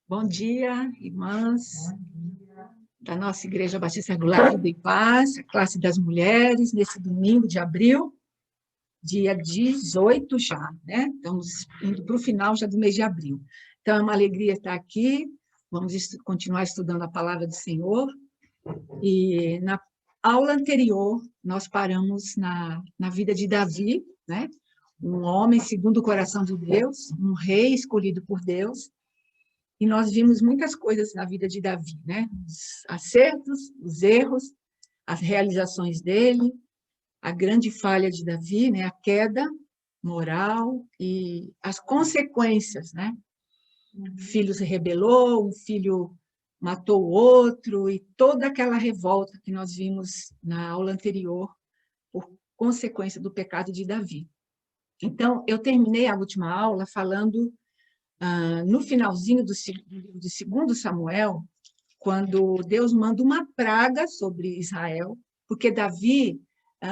Bom dia, irmãs da nossa Igreja Batista Regular Vida e Paz, a classe das mulheres, nesse domingo de abril, dia 18 já, né? Estamos indo para o final já do mês de abril. Então, é uma alegria estar aqui, vamos continuar estudando a palavra do Senhor, e na aula anterior, nós paramos na vida de Davi, né? Um homem segundo o coração de Deus, um rei escolhido por Deus. E nós vimos muitas coisas na vida de Davi, né? Os acertos, os erros, as realizações dele, a grande falha de Davi, né? A queda moral e as consequências, né? Um filho se rebelou, um filho matou o outro, e toda aquela revolta que nós vimos na aula anterior por consequência do pecado de Davi. Então, eu terminei a última aula falando no finalzinho do livro de 2 Samuel, quando Deus manda uma praga sobre Israel, porque Davi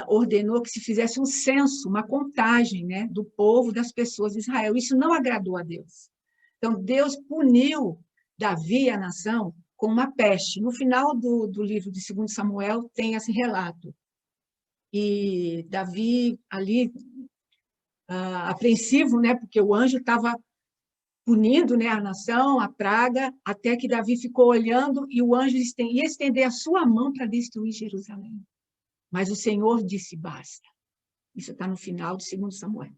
ordenou que se fizesse um censo, uma contagem, né, do povo, das pessoas de Israel. Isso não agradou a Deus. Então, Deus puniu Davi e a nação com uma peste. No final do livro de 2 Samuel tem esse relato. E Davi ali, apreensivo, né, porque o anjo estava punindo, né, a nação, a praga, até que Davi ficou olhando e o anjo ia estender a sua mão para destruir Jerusalém. Mas o Senhor disse, basta. Isso está no final de 2 Samuel.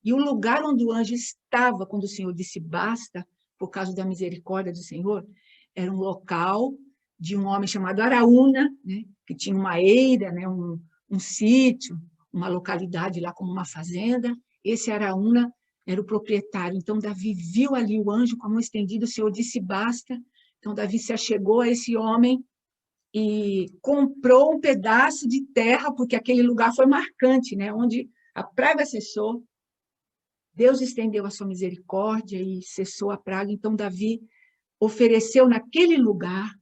E o lugar onde o anjo estava, quando o Senhor disse basta, por causa da misericórdia do Senhor, era um local de um homem chamado Araúna, né, que tinha uma eira, né, um sítio, uma localidade lá como uma fazenda. Esse Araúna era o proprietário. Então, Davi viu ali o anjo com a mão estendida, o Senhor disse basta. Então, Davi se achegou a esse homem e comprou um pedaço de terra, porque aquele lugar foi marcante, né? Onde a praga cessou, Deus estendeu a sua misericórdia e cessou a praga. Então, Davi ofereceu naquele lugar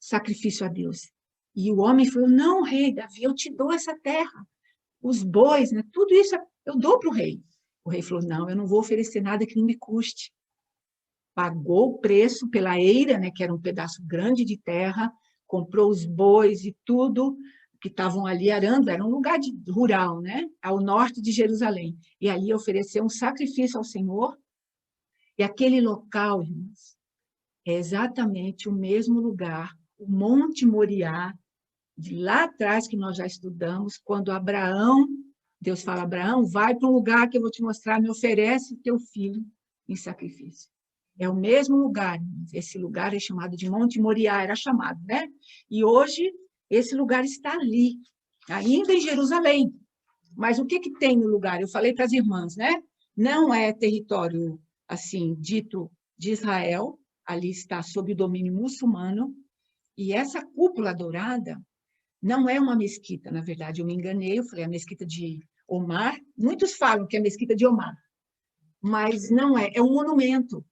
sacrifício a Deus. E o homem falou, não, rei Davi, eu te dou essa terra, os bois, né? Tudo isso eu dou para o rei. O rei falou, não, eu não vou oferecer nada que não me custe. Pagou o preço pela eira, né, que era um pedaço grande de terra, comprou os bois e tudo que estavam ali arando, era um lugar rural, né, ao norte de Jerusalém. E ali ofereceu um sacrifício ao Senhor. E aquele local, irmãos, é exatamente o mesmo lugar, o Monte Moriá, de lá atrás que nós já estudamos, quando Abraão, Deus fala, Abraão, vai para um lugar que eu vou te mostrar, me oferece o teu filho em sacrifício. É o mesmo lugar, esse lugar é chamado de Monte Moriá, era chamado, né? E hoje esse lugar está ali, ainda em Jerusalém. Mas o que tem no lugar? Eu falei para as irmãs, né? Não é território, assim, dito de Israel, ali está sob o domínio muçulmano, e essa cúpula dourada não é uma mesquita, na verdade, eu me enganei, eu falei a mesquita de Omar, muitos falam que é a mesquita de Omar, mas não é, é um monumento,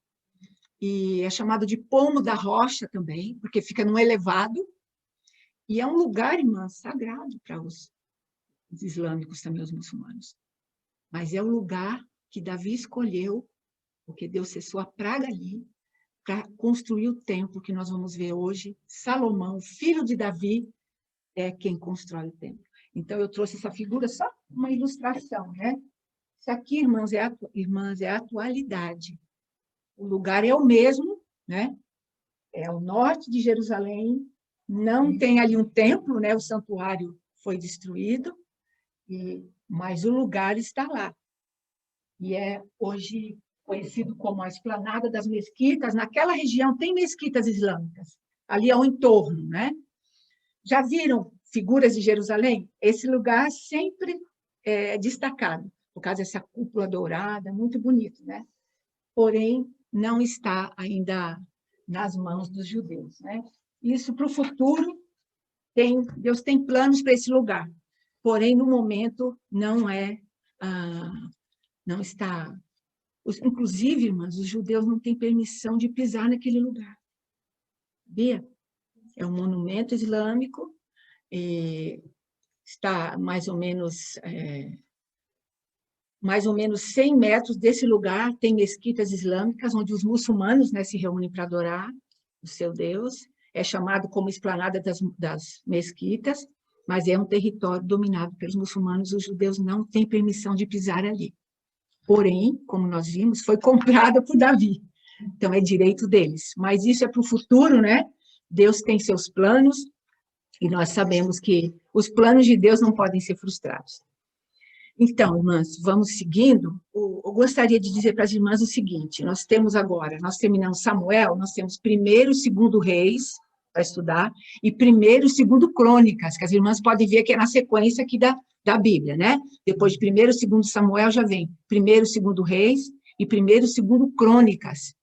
e é chamado de Pomo da Rocha também, porque fica num elevado, e é um lugar, irmã, sagrado para os islâmicos também, os muçulmanos. Mas é o lugar que Davi escolheu, porque Deus cessou a praga ali, para construir o templo que nós vamos ver hoje. Salomão, filho de Davi, é quem constrói o templo. Então, eu trouxe essa figura, só uma ilustração, né? Isso aqui, irmãs, é a atualidade. O lugar é o mesmo, né? É o norte de Jerusalém, não tem ali um templo, né? O santuário foi destruído, mas o lugar está lá. E é hoje conhecido como a Esplanada das Mesquitas. Naquela região tem mesquitas islâmicas, ali ao entorno, né? Já viram figuras de Jerusalém? Esse lugar sempre é destacado, por causa dessa cúpula dourada, muito bonito, né? Porém, não está ainda nas mãos dos judeus, né? Isso para o futuro, Deus tem planos para esse lugar, porém, no momento, não está. Inclusive, irmãs, os judeus não têm permissão de pisar naquele lugar. Sabia? É um monumento islâmico, está mais ou menos mais ou menos 100 metros desse lugar, tem mesquitas islâmicas, onde os muçulmanos, né, se reúnem para adorar o seu Deus. É chamado como esplanada das mesquitas, mas é um território dominado pelos muçulmanos. Os judeus não têm permissão de pisar ali. Porém, como nós vimos, foi comprada por Davi. Então, é direito deles. Mas isso é para o futuro, né? Deus tem seus planos, e nós sabemos que os planos de Deus não podem ser frustrados. Então, irmãs, vamos seguindo. Eu gostaria de dizer para as irmãs o seguinte: nós terminamos Samuel, nós temos 1º e 2º Reis para estudar, e 1º e 2º Crônicas, que as irmãs podem ver que é na sequência aqui da Bíblia, né? Depois de 1º e 2º Samuel já vem 1º e 2º Reis e 1º e 2º Crônicas.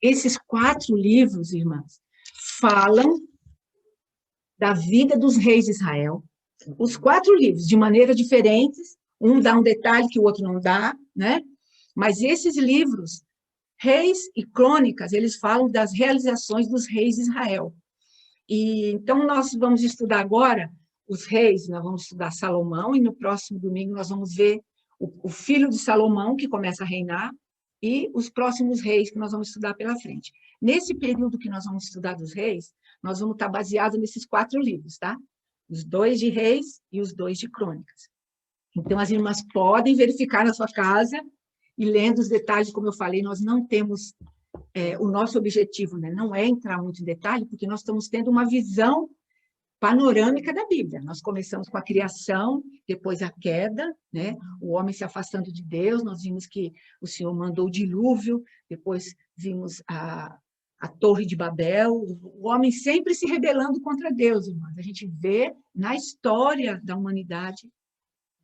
Esses 4 livros, irmãs, falam da vida dos reis de Israel. Os 4 livros, de maneiras diferentes, um dá um detalhe que o outro não dá, né? Mas esses livros, Reis e Crônicas, eles falam das realizações dos reis de Israel. E então nós vamos estudar agora os reis, nós vamos estudar Salomão, e no próximo domingo nós vamos ver o filho de Salomão, que começa a reinar, e os próximos reis que nós vamos estudar pela frente. Nesse período que nós vamos estudar dos reis, nós vamos estar baseados nesses 4 livros, tá? Os 2 de Reis e os 2 de Crônicas. Então, as irmãs podem verificar na sua casa e lendo os detalhes, como eu falei, nós não temos, o nosso objetivo, né, não é entrar muito em detalhe, porque nós estamos tendo uma visão panorâmica da Bíblia. Nós começamos com a criação, depois a queda, né, o homem se afastando de Deus, nós vimos que o Senhor mandou o dilúvio, depois vimos a Torre de Babel, o homem sempre se rebelando contra Deus, irmãs. A gente vê na história da humanidade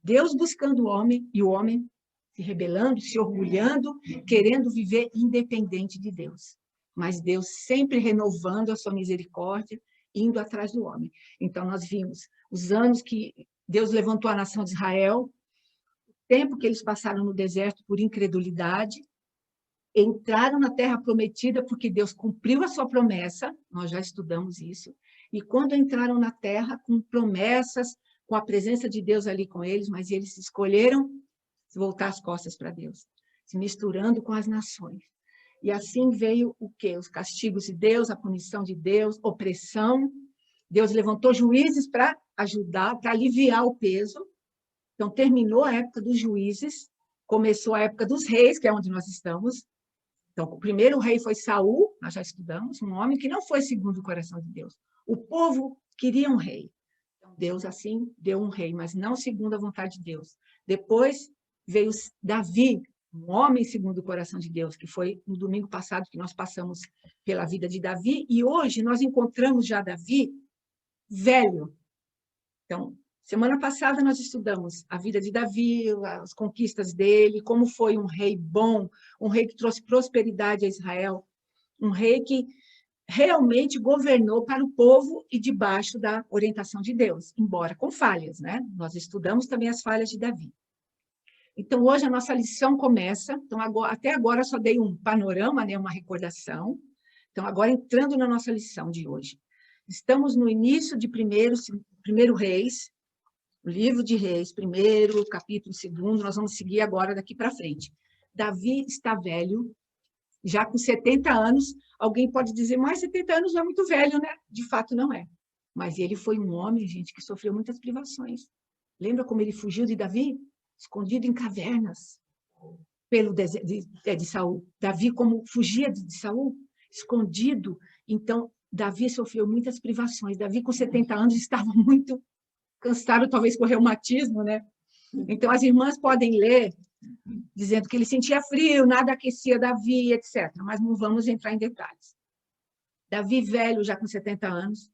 Deus buscando o homem e o homem se rebelando, se orgulhando, querendo viver independente de Deus. Mas Deus sempre renovando a sua misericórdia, indo atrás do homem. Então, nós vimos os anos que Deus levantou a nação de Israel, o tempo que eles passaram no deserto por incredulidade, entraram na terra prometida porque Deus cumpriu a sua promessa, nós já estudamos isso, e quando entraram na terra com promessas, com a presença de Deus ali com eles, mas eles escolheram voltar as costas para Deus, se misturando com as nações. E assim veio o quê? Os castigos de Deus, a punição de Deus, opressão. Deus levantou juízes para ajudar, para aliviar o peso. Então, terminou a época dos juízes, começou a época dos reis, que é onde nós estamos. Então, o primeiro rei foi Saul, nós já estudamos, um homem que não foi segundo o coração de Deus. O povo queria um rei. Então, Deus, assim, deu um rei, mas não segundo a vontade de Deus. Depois veio Davi, um homem segundo o coração de Deus, que foi no domingo passado que nós passamos pela vida de Davi, e hoje nós encontramos já Davi velho. Então, semana passada nós estudamos a vida de Davi, as conquistas dele, como foi um rei bom, um rei que trouxe prosperidade a Israel, um rei que realmente governou para o povo e debaixo da orientação de Deus, embora com falhas, né? Nós estudamos também as falhas de Davi. Então, hoje a nossa lição começa, então, até agora eu só dei um panorama, né, uma recordação. Então, agora entrando na nossa lição de hoje. Estamos no início de primeiro Reis, o livro de Reis, 1º, capítulo 2º, nós vamos seguir agora daqui para frente. Davi está velho, já com 70 anos, alguém pode dizer, mas 70 anos já é muito velho, né? De fato, não é. Mas ele foi um homem, gente, que sofreu muitas privações. Lembra como ele fugiu de Davi? Escondido em cavernas pelo de Saul. Davi, como fugia de Saul, escondido. Então, Davi sofreu muitas privações. Davi, com 70 anos, estava muito cansado, talvez com reumatismo, né? Então, as irmãs podem ler, dizendo que ele sentia frio, nada aquecia Davi, etc. Mas não vamos entrar em detalhes. Davi, velho, já com 70 anos,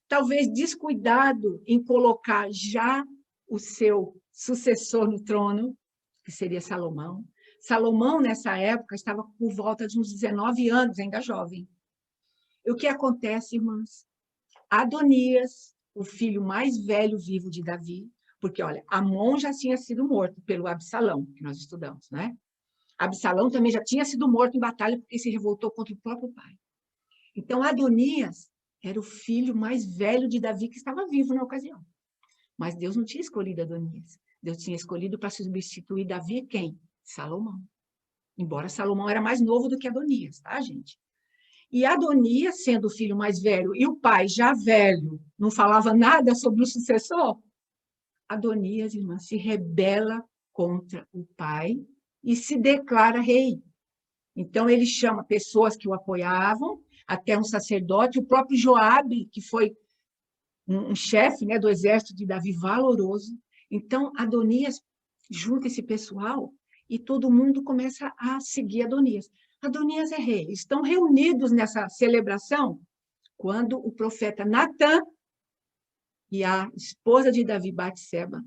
talvez descuidado em colocar já o seu sucessor no trono, que seria Salomão. Salomão, nessa época, estava por volta de uns 19 anos, ainda jovem. E o que acontece, irmãs? Adonias, o filho mais velho vivo de Davi, porque, olha, Amon já tinha sido morto pelo Absalão, que nós estudamos, né? Absalão também já tinha sido morto em batalha porque se revoltou contra o próprio pai. Então, Adonias era o filho mais velho de Davi que estava vivo na ocasião. Mas Deus não tinha escolhido Adonias. Deus tinha escolhido para substituir Davi quem? Salomão. Embora Salomão era mais novo do que Adonias, tá, gente? E Adonias, sendo o filho mais velho e o pai já velho, não falava nada sobre o sucessor, Adonias, irmã, se rebela contra o pai e se declara rei. Então, ele chama pessoas que o apoiavam, até um sacerdote, o próprio Joabe, que foi um chefe, né, do exército de Davi, valoroso. Então, Adonias junta esse pessoal e todo mundo começa a seguir Adonias. Adonias é rei. Estão reunidos nessa celebração quando o profeta Natã e a esposa de Davi, Batseba,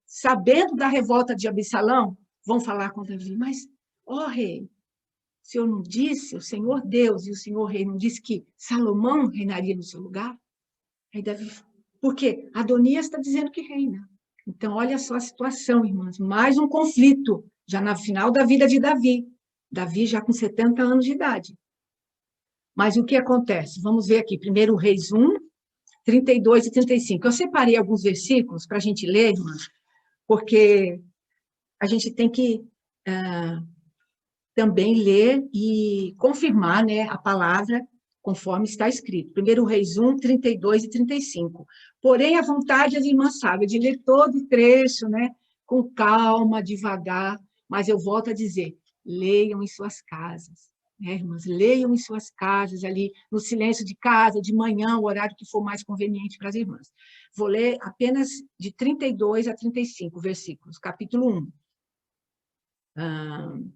sabendo da revolta de Absalão, vão falar com Davi, mas, ó rei, o senhor não disse, o Senhor Deus e o Senhor rei não disse que Salomão reinaria no seu lugar? Aí Davi, porque Adonias está dizendo que reina. Então, olha só a situação, irmãs, mais um conflito, já no final da vida de Davi. Davi já com 70 anos de idade. Mas o que acontece? Vamos ver aqui, 1 Reis 1, 32 e 35. Eu separei alguns versículos para a gente ler, irmãs, porque a gente tem que também ler e confirmar, né, a palavra conforme está escrito. 1 Reis 1, 32 e 35. Porém, a vontade das irmãs sabem de ler todo o trecho, né, com calma, devagar, mas eu volto a dizer, leiam em suas casas, né, irmãs? Leiam em suas casas, ali no silêncio de casa, de manhã, o horário que for mais conveniente para as irmãs. Vou ler apenas de 32 a 35 versículos, capítulo 1.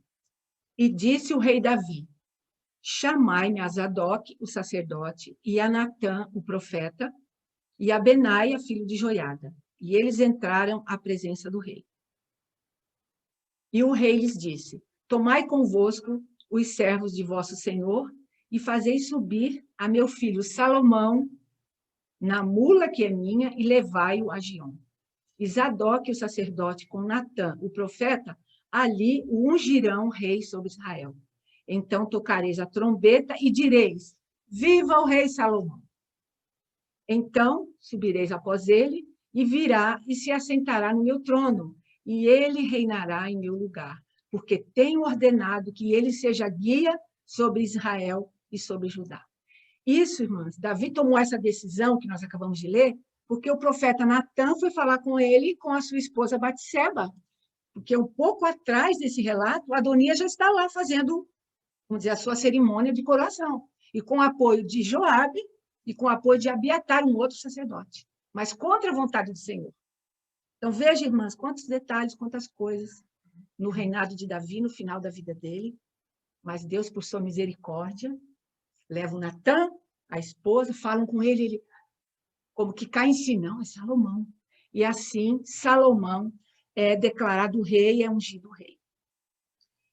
E disse o rei Davi, chamai-me a Zadok, o sacerdote, e a Natã, o profeta, e a Benaia, filho de Joiada. E eles entraram à presença do rei. E o rei lhes disse, tomai convosco os servos de vosso senhor e fazei subir a meu filho Salomão na mula que é minha e levai-o a Giom. E Zadok, o sacerdote, com Natã, o profeta, ali o ungirão rei sobre Israel. Então tocareis a trombeta e direis, viva o rei Salomão. Então subireis após ele e virá e se assentará no meu trono, e ele reinará em meu lugar, porque tenho ordenado que ele seja guia sobre Israel e sobre Judá. Isso, irmãs, Davi tomou essa decisão que nós acabamos de ler, porque o profeta Natã foi falar com ele e com a sua esposa Batseba. Porque um pouco atrás desse relato, Adonias já está lá fazendo, vamos dizer, a sua cerimônia de coroação. E com o apoio de Joabe e com o apoio de Abiatar, um outro sacerdote. Mas contra a vontade do Senhor. Então, veja, irmãs, quantos detalhes, quantas coisas no reinado de Davi, no final da vida dele. Mas Deus, por sua misericórdia, leva o Natã, a esposa, falam com ele, ele como que cai em si, não, é Salomão. E assim, Salomão é declarado rei, é ungido rei.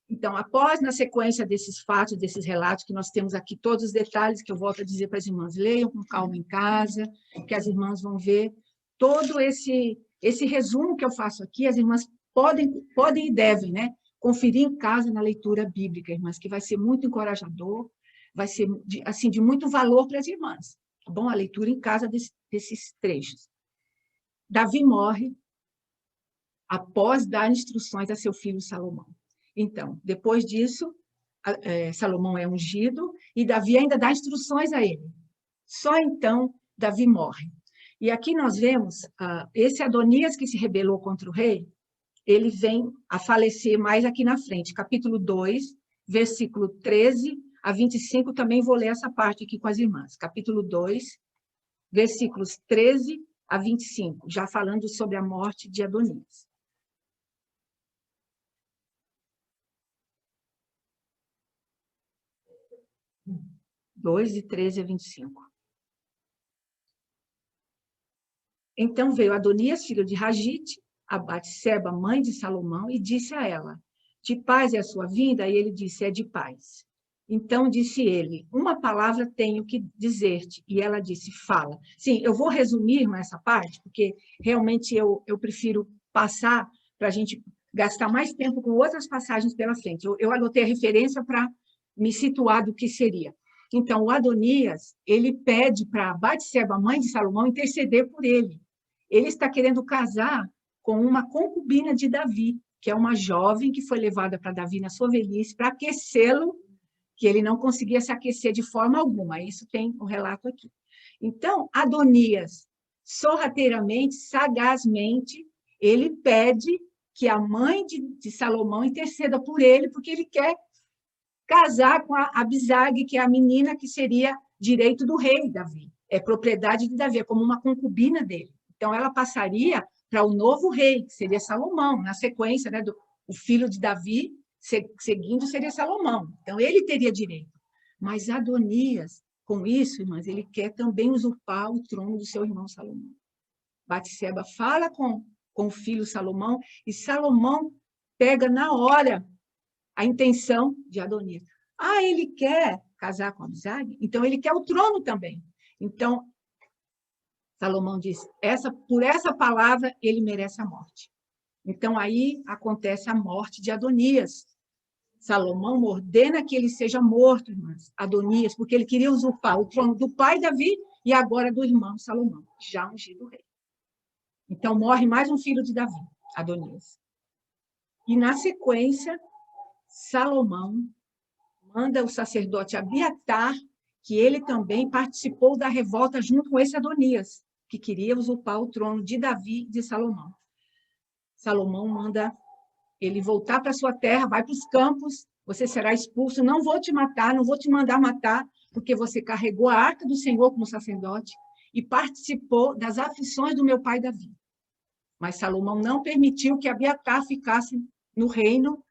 Então, após, na sequência desses fatos, desses relatos, que nós temos aqui todos os detalhes, que eu volto a dizer para as irmãs, leiam com calma em casa, que as irmãs vão ver todo esse resumo que eu faço aqui, as irmãs podem e devem, né, conferir em casa na leitura bíblica, irmãs, que vai ser muito encorajador, vai ser, assim, de muito valor para as irmãs, tá bom? A leitura em casa desses trechos. Davi morre após dar instruções a seu filho Salomão. Então, depois disso, Salomão é ungido e Davi ainda dá instruções a ele. Só então, Davi morre. E aqui nós vemos, esse Adonias que se rebelou contra o rei, ele vem a falecer mais aqui na frente. Capítulo 2, versículo 13 a 25, também vou ler essa parte aqui com as irmãs. Capítulo 2, versículos 13 a 25, já falando sobre a morte de Adonias. 2, de 13 a 25. Então veio Adonias, filho de Ragite, a Batseba, mãe de Salomão, e disse a ela, de paz é a sua vinda? E ele disse, é de paz. Então disse ele, uma palavra tenho que dizer-te. E ela disse, fala. Sim, eu vou resumir essa parte, porque realmente eu prefiro passar para a gente gastar mais tempo com outras passagens pela frente. Eu anotei a referência para me situar do que seria. Então, o Adonias, ele pede para Batseba, mãe de Salomão, interceder por ele. Ele está querendo casar com uma concubina de Davi, que é uma jovem que foi levada para Davi na sua velhice para aquecê-lo, que ele não conseguia se aquecer de forma alguma. Isso tem um relato aqui. Então, Adonias, sorrateiramente, sagazmente, ele pede que a mãe de Salomão interceda por ele, porque ele quer casar com a Abisag, que é a menina que seria direito do rei Davi. É propriedade de Davi, é como uma concubina dele. Então, ela passaria para o novo rei, que seria Salomão, na sequência, né, o filho de Davi, seguindo, seria Salomão. Então, ele teria direito. Mas Adonias, com isso, irmãs, ele quer também usurpar o trono do seu irmão Salomão. Batseba fala com o filho Salomão, e Salomão pega na hora a intenção de Adonias. Ah, ele quer casar com Abisag? Então, ele quer o trono também. Então, Salomão diz, por essa palavra, ele merece a morte. Então, aí acontece a morte de Adonias. Salomão ordena que ele seja morto, irmãs, Adonias, porque ele queria usurpar o trono do pai Davi e agora do irmão Salomão, já ungido rei. Então, morre mais um filho de Davi, Adonias. E, na sequência, Salomão manda o sacerdote Abiatar, que ele também participou da revolta junto com esse Adonias, que queria usurpar o trono de Davi e de Salomão. Salomão manda ele voltar para sua terra, vai para os campos, você será expulso, não vou te matar, não vou te mandar matar, porque você carregou a arca do Senhor como sacerdote e participou das aflições do meu pai Davi. Mas Salomão não permitiu que Abiatar ficasse no reino,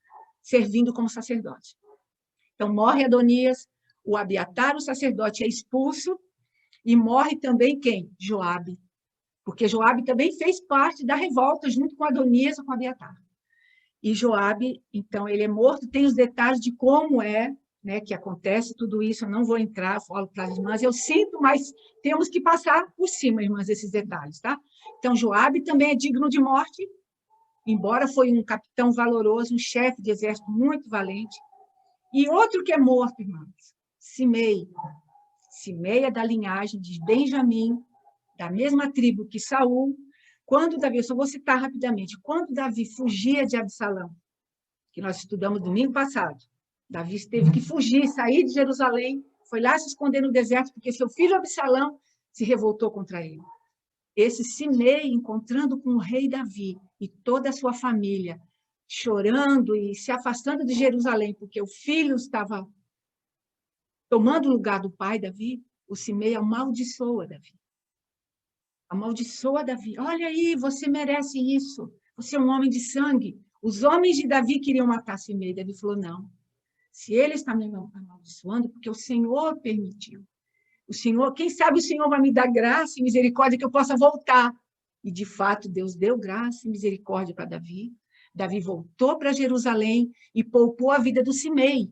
servindo como sacerdote. Então, morre Adonias, o Abiatar, o sacerdote, é expulso, e morre também quem? Joabe. Porque Joabe também fez parte da revolta, junto com Adonias e com Abiatar. E Joabe, então, ele é morto, tem os detalhes de como é, né, que acontece tudo isso, eu não vou entrar, falo para as irmãs, eu sinto, mas temos que passar por cima, irmãs, esses detalhes, tá? Então, Joabe também é digno de morte, embora foi um capitão valoroso, um chefe de exército muito valente. E outro que é morto, irmãs, Simei. Simei é da linhagem de Benjamim, da mesma tribo que Saul. Quando Davi, eu só vou citar rapidamente, quando Davi fugia de Absalão, que nós estudamos domingo passado, Davi teve que fugir, sair de Jerusalém, foi lá se esconder no deserto, porque seu filho Absalão se revoltou contra ele. Esse Simei, encontrando com o rei Davi e toda a sua família, chorando e se afastando de Jerusalém, porque o filho estava tomando o lugar do pai Davi, o Simei amaldiçoa Davi. Amaldiçoa Davi. Olha aí, você merece isso. Você é um homem de sangue. Os homens de Davi queriam matar Simei. Davi falou, não. Se ele está me amaldiçoando, porque o Senhor permitiu. O Senhor, quem sabe o Senhor vai me dar graça e misericórdia que eu possa voltar. E, de fato, Deus deu graça e misericórdia para Davi. Davi voltou para Jerusalém e poupou a vida do Simei.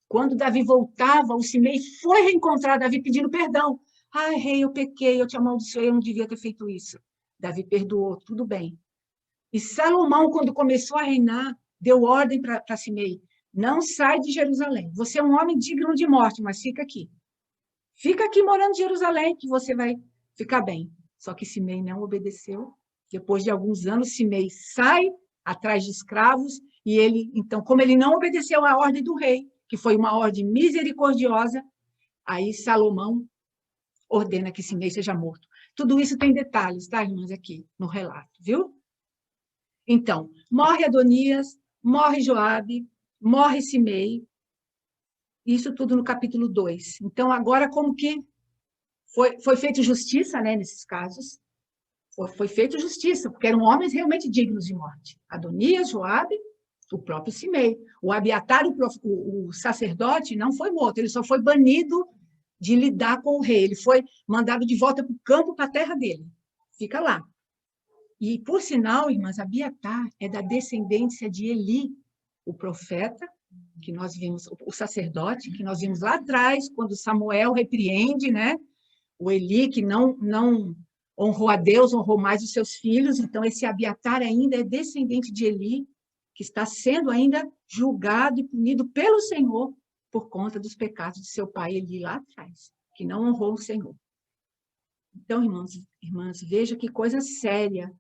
Quando Davi voltava, o Simei foi reencontrar Davi pedindo perdão. Ai, rei, eu pequei, eu te amaldiçoei, eu não devia ter feito isso. Davi perdoou, tudo bem. E Salomão, quando começou a reinar, deu ordem para Simei, não sai de Jerusalém. Você é um homem digno de morte, mas fica aqui. Fica aqui morando em Jerusalém, que você vai ficar bem. Só que Simei não obedeceu. Depois de alguns anos, Simei sai atrás de escravos, e ele, então, como ele não obedeceu à ordem do rei, que foi uma ordem misericordiosa, aí Salomão ordena que Simei seja morto. Tudo isso tem detalhes, tá, irmãs, aqui no relato, viu? Então, morre Adonias, morre Joabe, morre Simei, isso tudo no capítulo 2. Então, agora, como que foi feita justiça, né, nesses casos? Foi feita justiça, porque eram homens realmente dignos de morte. Adonias, Joabe, o próprio Simei. O Abiatar, o sacerdote, não foi morto, ele só foi banido de lidar com o rei. Ele foi mandado de volta para o campo, para a terra dele. Fica lá. E, por sinal, irmãs, Abiatar é da descendência de Eli, o profeta, que nós vimos, o sacerdote, que nós vimos lá atrás, quando Samuel repreende, né? O Eli, que não honrou a Deus, honrou mais os seus filhos. Então, esse Abiatar ainda é descendente de Eli, que está sendo ainda julgado e punido pelo Senhor por conta dos pecados de seu pai Eli lá atrás, que não honrou o Senhor. Então, irmãs, veja que coisa séria.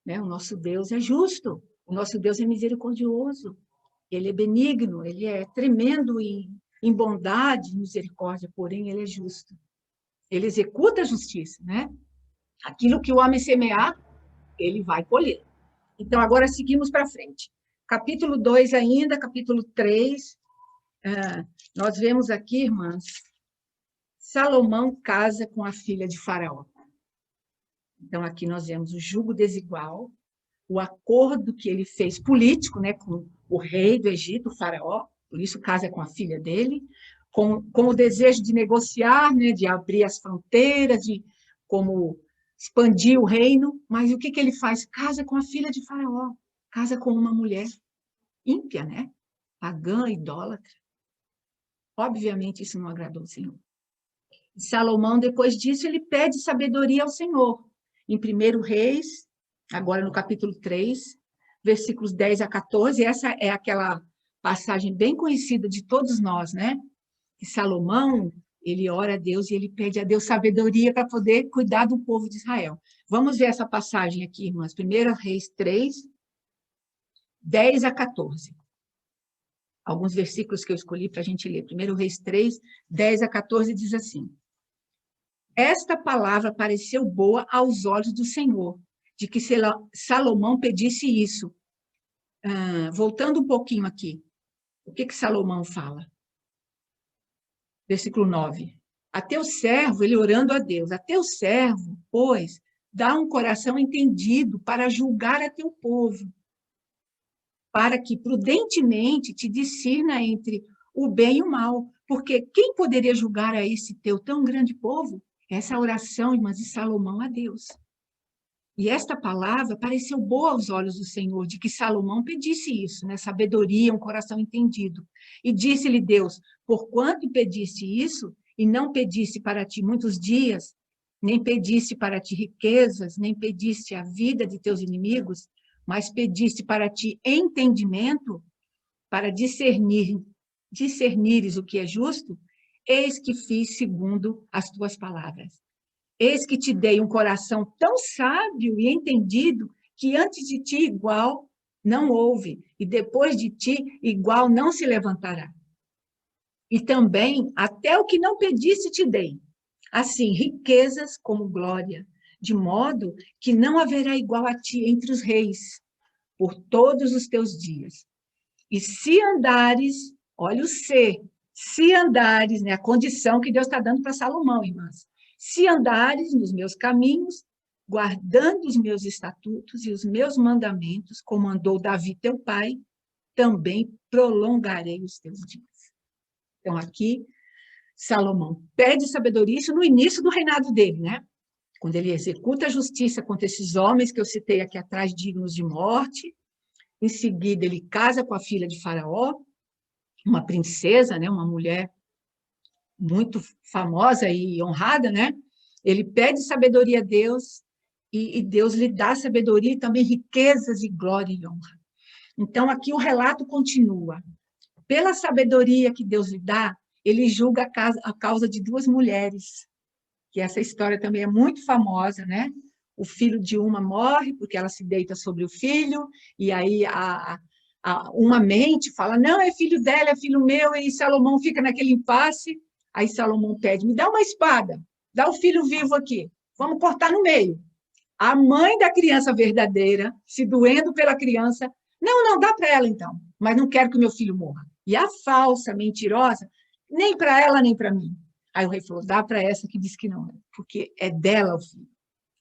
né? O nosso Deus é justo, o nosso Deus é misericordioso, ele é benigno, ele é tremendo em bondade e misericórdia, porém ele é justo. Ele executa a justiça, né? Aquilo que o homem semear, ele vai colher. Então, agora seguimos para frente. Capítulo 2 ainda, capítulo 3, nós vemos aqui, irmãs, Salomão casa com a filha de Faraó. Então, aqui nós vemos o jugo desigual, o acordo que ele fez político, né, com o rei do Egito, o Faraó, por isso casa com a filha dele, com o desejo de negociar, né, de abrir as fronteiras, de como expandir o reino, mas o que ele faz? Casa com a filha de Faraó, casa com uma mulher ímpia, né, pagã, idólatra. Obviamente, isso não agradou o Senhor. Salomão, depois disso, ele pede sabedoria ao Senhor. Em 1 Reis, agora no capítulo 3, versículos 10 a 14, essa é aquela passagem bem conhecida de todos nós, né? Que Salomão, ele ora a Deus e ele pede a Deus sabedoria para poder cuidar do povo de Israel. Vamos ver essa passagem aqui, irmãs. 1 Reis 3, 10 a 14. Alguns versículos que eu escolhi para a gente ler. 1 Reis 3, 10 a 14 diz assim: esta palavra pareceu boa aos olhos do Senhor, de que Salomão pedisse isso. Voltando um pouquinho aqui, o que Salomão fala? Versículo 9. A teu servo, ele orando a Deus, a teu servo, pois, dá um coração entendido para julgar a teu povo, para que prudentemente te discirna entre o bem e o mal. Porque quem poderia julgar a esse teu tão grande povo? Essa oração, irmãs, de Salomão a Deus. E esta palavra pareceu boa aos olhos do Senhor, de que Salomão pedisse isso, né? Sabedoria, um coração entendido. E disse-lhe Deus, porquanto pediste isso, e não pediste para ti muitos dias, nem pediste para ti riquezas, nem pediste a vida de teus inimigos, mas pediste para ti entendimento, para discernires o que é justo, eis que fiz segundo as tuas palavras. Eis que te dei um coração tão sábio e entendido, que antes de ti igual não houve, e depois de ti igual não se levantará. E também até o que não pediste te dei, assim riquezas como glória, de modo que não haverá igual a ti entre os reis, por todos os teus dias. E se andares, olha o se andares, né, a condição que Deus está dando para Salomão, irmãs. Se andares nos meus caminhos, guardando os meus estatutos e os meus mandamentos, como andou Davi teu pai, também prolongarei os teus dias. Então, aqui, Salomão pede sabedoria, isso no início do reinado dele, né? Quando ele executa a justiça contra esses homens que eu citei aqui atrás, dignos de morte. Em seguida, ele casa com a filha de Faraó, uma princesa, né? Uma mulher muito famosa e honrada, né? Ele pede sabedoria a Deus e Deus lhe dá sabedoria e também riquezas e glória e honra. Então, aqui o relato continua. Pela sabedoria que Deus lhe dá, ele julga a causa de duas mulheres, que essa história também é muito famosa, né? O filho de uma morre porque ela se deita sobre o filho, e aí uma mente fala, não, é filho dela, é filho meu, e Salomão fica naquele impasse. Aí Salomão pede, me dá uma espada, dá o filho vivo aqui, vamos cortar no meio. A mãe da criança verdadeira, se doendo pela criança, não, dá para ela então, mas não quero que o meu filho morra. E a falsa, mentirosa, nem para ela, nem para mim. Aí o rei falou, dá para essa que diz que não, porque é dela o filho.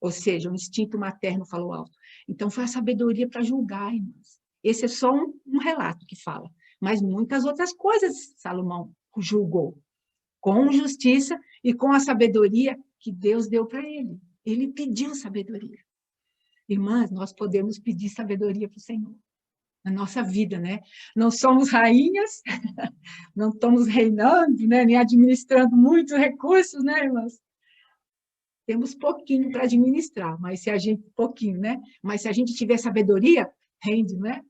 Ou seja, o instinto materno falou alto. Então, foi a sabedoria para julgar, irmãs. Esse é só um relato que fala. Mas muitas outras coisas Salomão julgou. Com justiça e com a sabedoria que Deus deu para ele. Ele pediu sabedoria. Irmãs, nós podemos pedir sabedoria para o Senhor. Na nossa vida, né? Não somos rainhas, não estamos reinando, né? Nem administrando muitos recursos, né, irmãs? Temos pouquinho para administrar, mas se a gente, pouquinho, né? Mas se a gente tiver sabedoria, rende, né?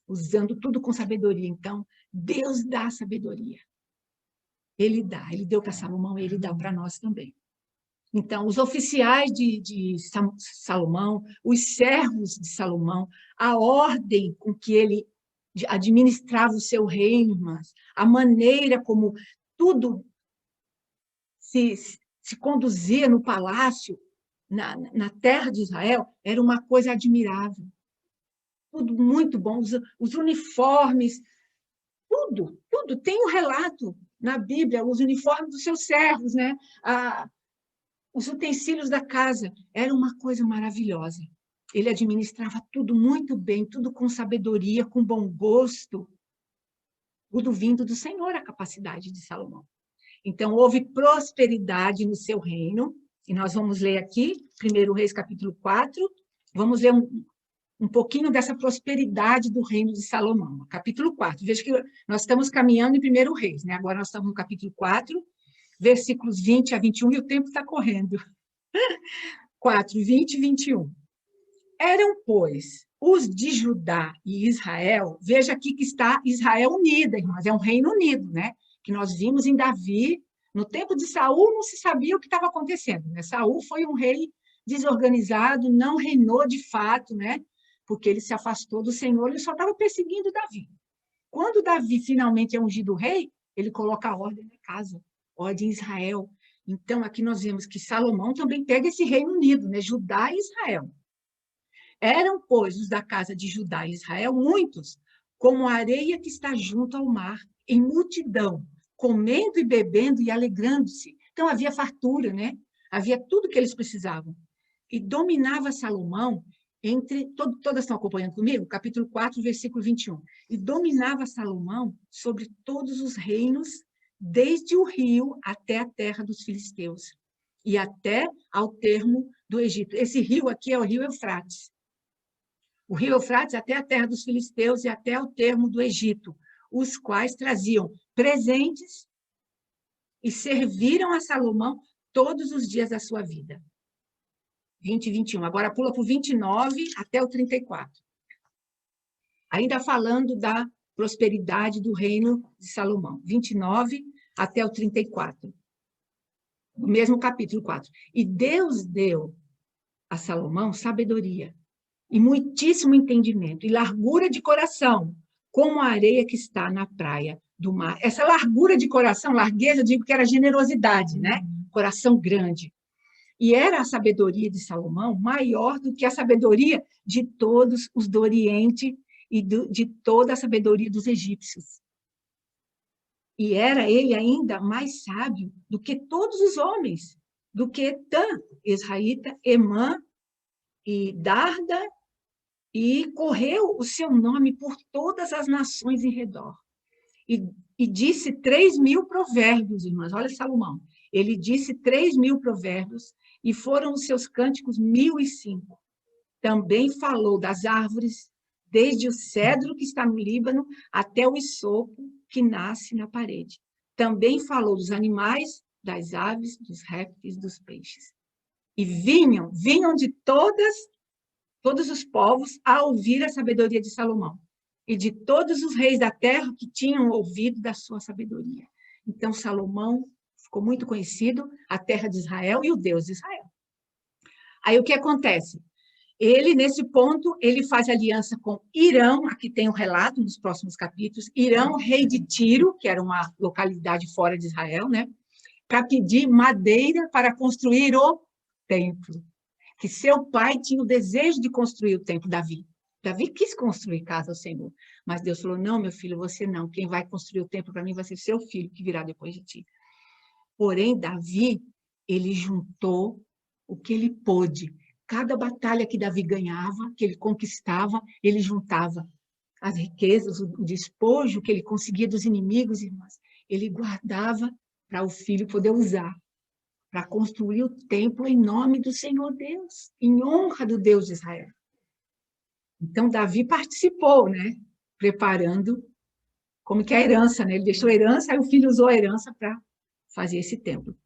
Usando tudo com sabedoria. Então, Deus dá sabedoria. Ele dá, ele deu para Salomão e ele dá para nós também. Então, os oficiais de Salomão, os servos de Salomão, a ordem com que ele administrava o seu reino, irmãs, a maneira como tudo se conduzia no palácio, na terra de Israel, era uma coisa admirável. Tudo muito bom, os uniformes, tudo. Tem um relato na Bíblia, os uniformes dos seus servos, né? Os utensílios da casa, era uma coisa maravilhosa. Ele administrava tudo muito bem, tudo com sabedoria, com bom gosto. Tudo vindo do Senhor, a capacidade de Salomão. Então, houve prosperidade no seu reino, e nós vamos ler aqui, 1 Reis, capítulo 4, vamos ler um pouquinho dessa prosperidade do reino de Salomão, capítulo 4. Veja que nós estamos caminhando em 1 Reis, né? Agora nós estamos no capítulo 4, versículos 20 a 21, e o tempo está correndo. 4, 20 e 21. Eram, pois, os de Judá e Israel, veja aqui que está Israel unida, irmãs, é um reino unido, né? Que nós vimos em Davi, no tempo de Saul não se sabia o que estava acontecendo, né? Saul foi um rei desorganizado, não reinou de fato, né? Porque ele se afastou do Senhor, ele só estava perseguindo Davi. Quando Davi finalmente é ungido rei, ele coloca a ordem na casa, ordem em Israel. Então, aqui nós vemos que Salomão também pega esse reino unido, né? Judá e Israel. Eram, pois, os da casa de Judá e Israel, muitos, como a areia que está junto ao mar, em multidão, comendo e bebendo e alegrando-se. Então, havia fartura, né? Havia tudo que eles precisavam. E dominava Salomão todas estão acompanhando comigo? Capítulo 4, versículo 21. E dominava Salomão sobre todos os reinos, desde o rio até a terra dos filisteus, e até ao termo do Egito. Esse rio aqui é o rio Eufrates. O rio Eufrates até a terra dos filisteus e até ao termo do Egito, os quais traziam presentes e serviram a Salomão todos os dias da sua vida. 20 e 21. Agora pula para o 29 até o 34. Ainda falando da prosperidade do reino de Salomão. 29 até o 34. No mesmo capítulo 4. E Deus deu a Salomão sabedoria e muitíssimo entendimento, e largura de coração, como a areia que está na praia do mar. Essa largura de coração, largueza, eu digo que era generosidade, né? Coração grande. E era a sabedoria de Salomão maior do que a sabedoria de todos os do Oriente e de toda a sabedoria dos egípcios. E era ele ainda mais sábio do que todos os homens, do que Etã, Israelita, Emã e Darda, e correu o seu nome por todas as nações em redor. E disse 3.000 provérbios, irmãs. Olha Salomão. Ele disse 3.000 provérbios, e foram os seus cânticos 1.005. Também falou das árvores, desde o cedro que está no Líbano até o hisopo que nasce na parede. Também falou dos animais, das aves, dos répteis, dos peixes. E vinham de todos os povos a ouvir a sabedoria de Salomão, e de todos os reis da terra que tinham ouvido da sua sabedoria. Então, Salomão ficou muito conhecido, a terra de Israel e o Deus de Israel. Aí, o que acontece? Ele, nesse ponto, ele faz aliança com Irão, aqui tem um relato nos próximos capítulos, Irão, rei de Tiro, que era uma localidade fora de Israel, né? Para pedir madeira para construir o templo. Que seu pai tinha o desejo de construir o templo, Davi. Davi quis construir casa ao Senhor, mas Deus falou, não, meu filho, você não. Quem vai construir o templo para mim vai ser seu filho, que virá depois de ti. Porém, Davi, ele juntou o que ele pôde. Cada batalha que Davi ganhava, que ele conquistava, ele juntava as riquezas, o despojo que ele conseguia dos inimigos, irmãs. Ele guardava para o filho poder usar, para construir o templo em nome do Senhor Deus, em honra do Deus de Israel. Então, Davi participou, né? Preparando como que é a herança, né? Ele deixou a herança, aí o filho usou a herança para fazer esse templo.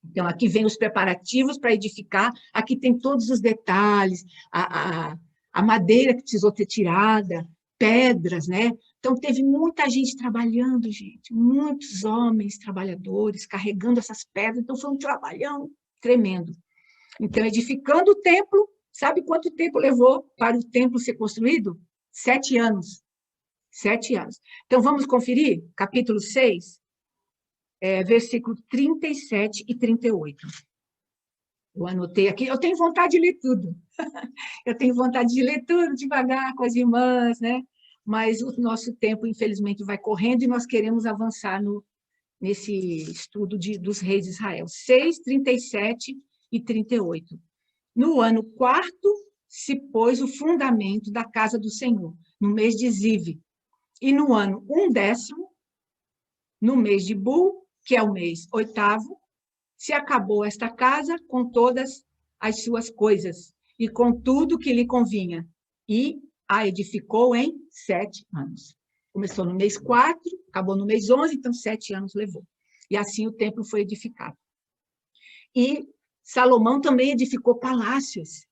Então, aqui vem os preparativos para edificar, aqui tem todos os detalhes, a madeira que precisou ter tirada, pedras, né? Então, teve muita gente trabalhando, gente, muitos homens trabalhadores carregando essas pedras, então foi um trabalhão. tremendo. Então, edificando o templo, sabe quanto tempo levou para o templo ser construído? 7 anos. 7 anos. Então, vamos conferir? Capítulo 6, versículo 37 e 38. Eu anotei aqui, eu tenho vontade de ler tudo. Eu tenho vontade de ler tudo devagar com as irmãs, né? Mas o nosso tempo, infelizmente, vai correndo e nós queremos avançar nesse estudo dos reis de Israel. 6, 37 e 38. No ano 4º, se pôs o fundamento da casa do Senhor, no mês de Zive. E no ano 10º, no mês de Bul, que é o mês 8º, se acabou esta casa com todas as suas coisas e com tudo que lhe convinha, e a edificou em 7 anos. Começou no mês 4, acabou no mês 11, então 7 anos levou. E assim o templo foi edificado. E Salomão também edificou palácios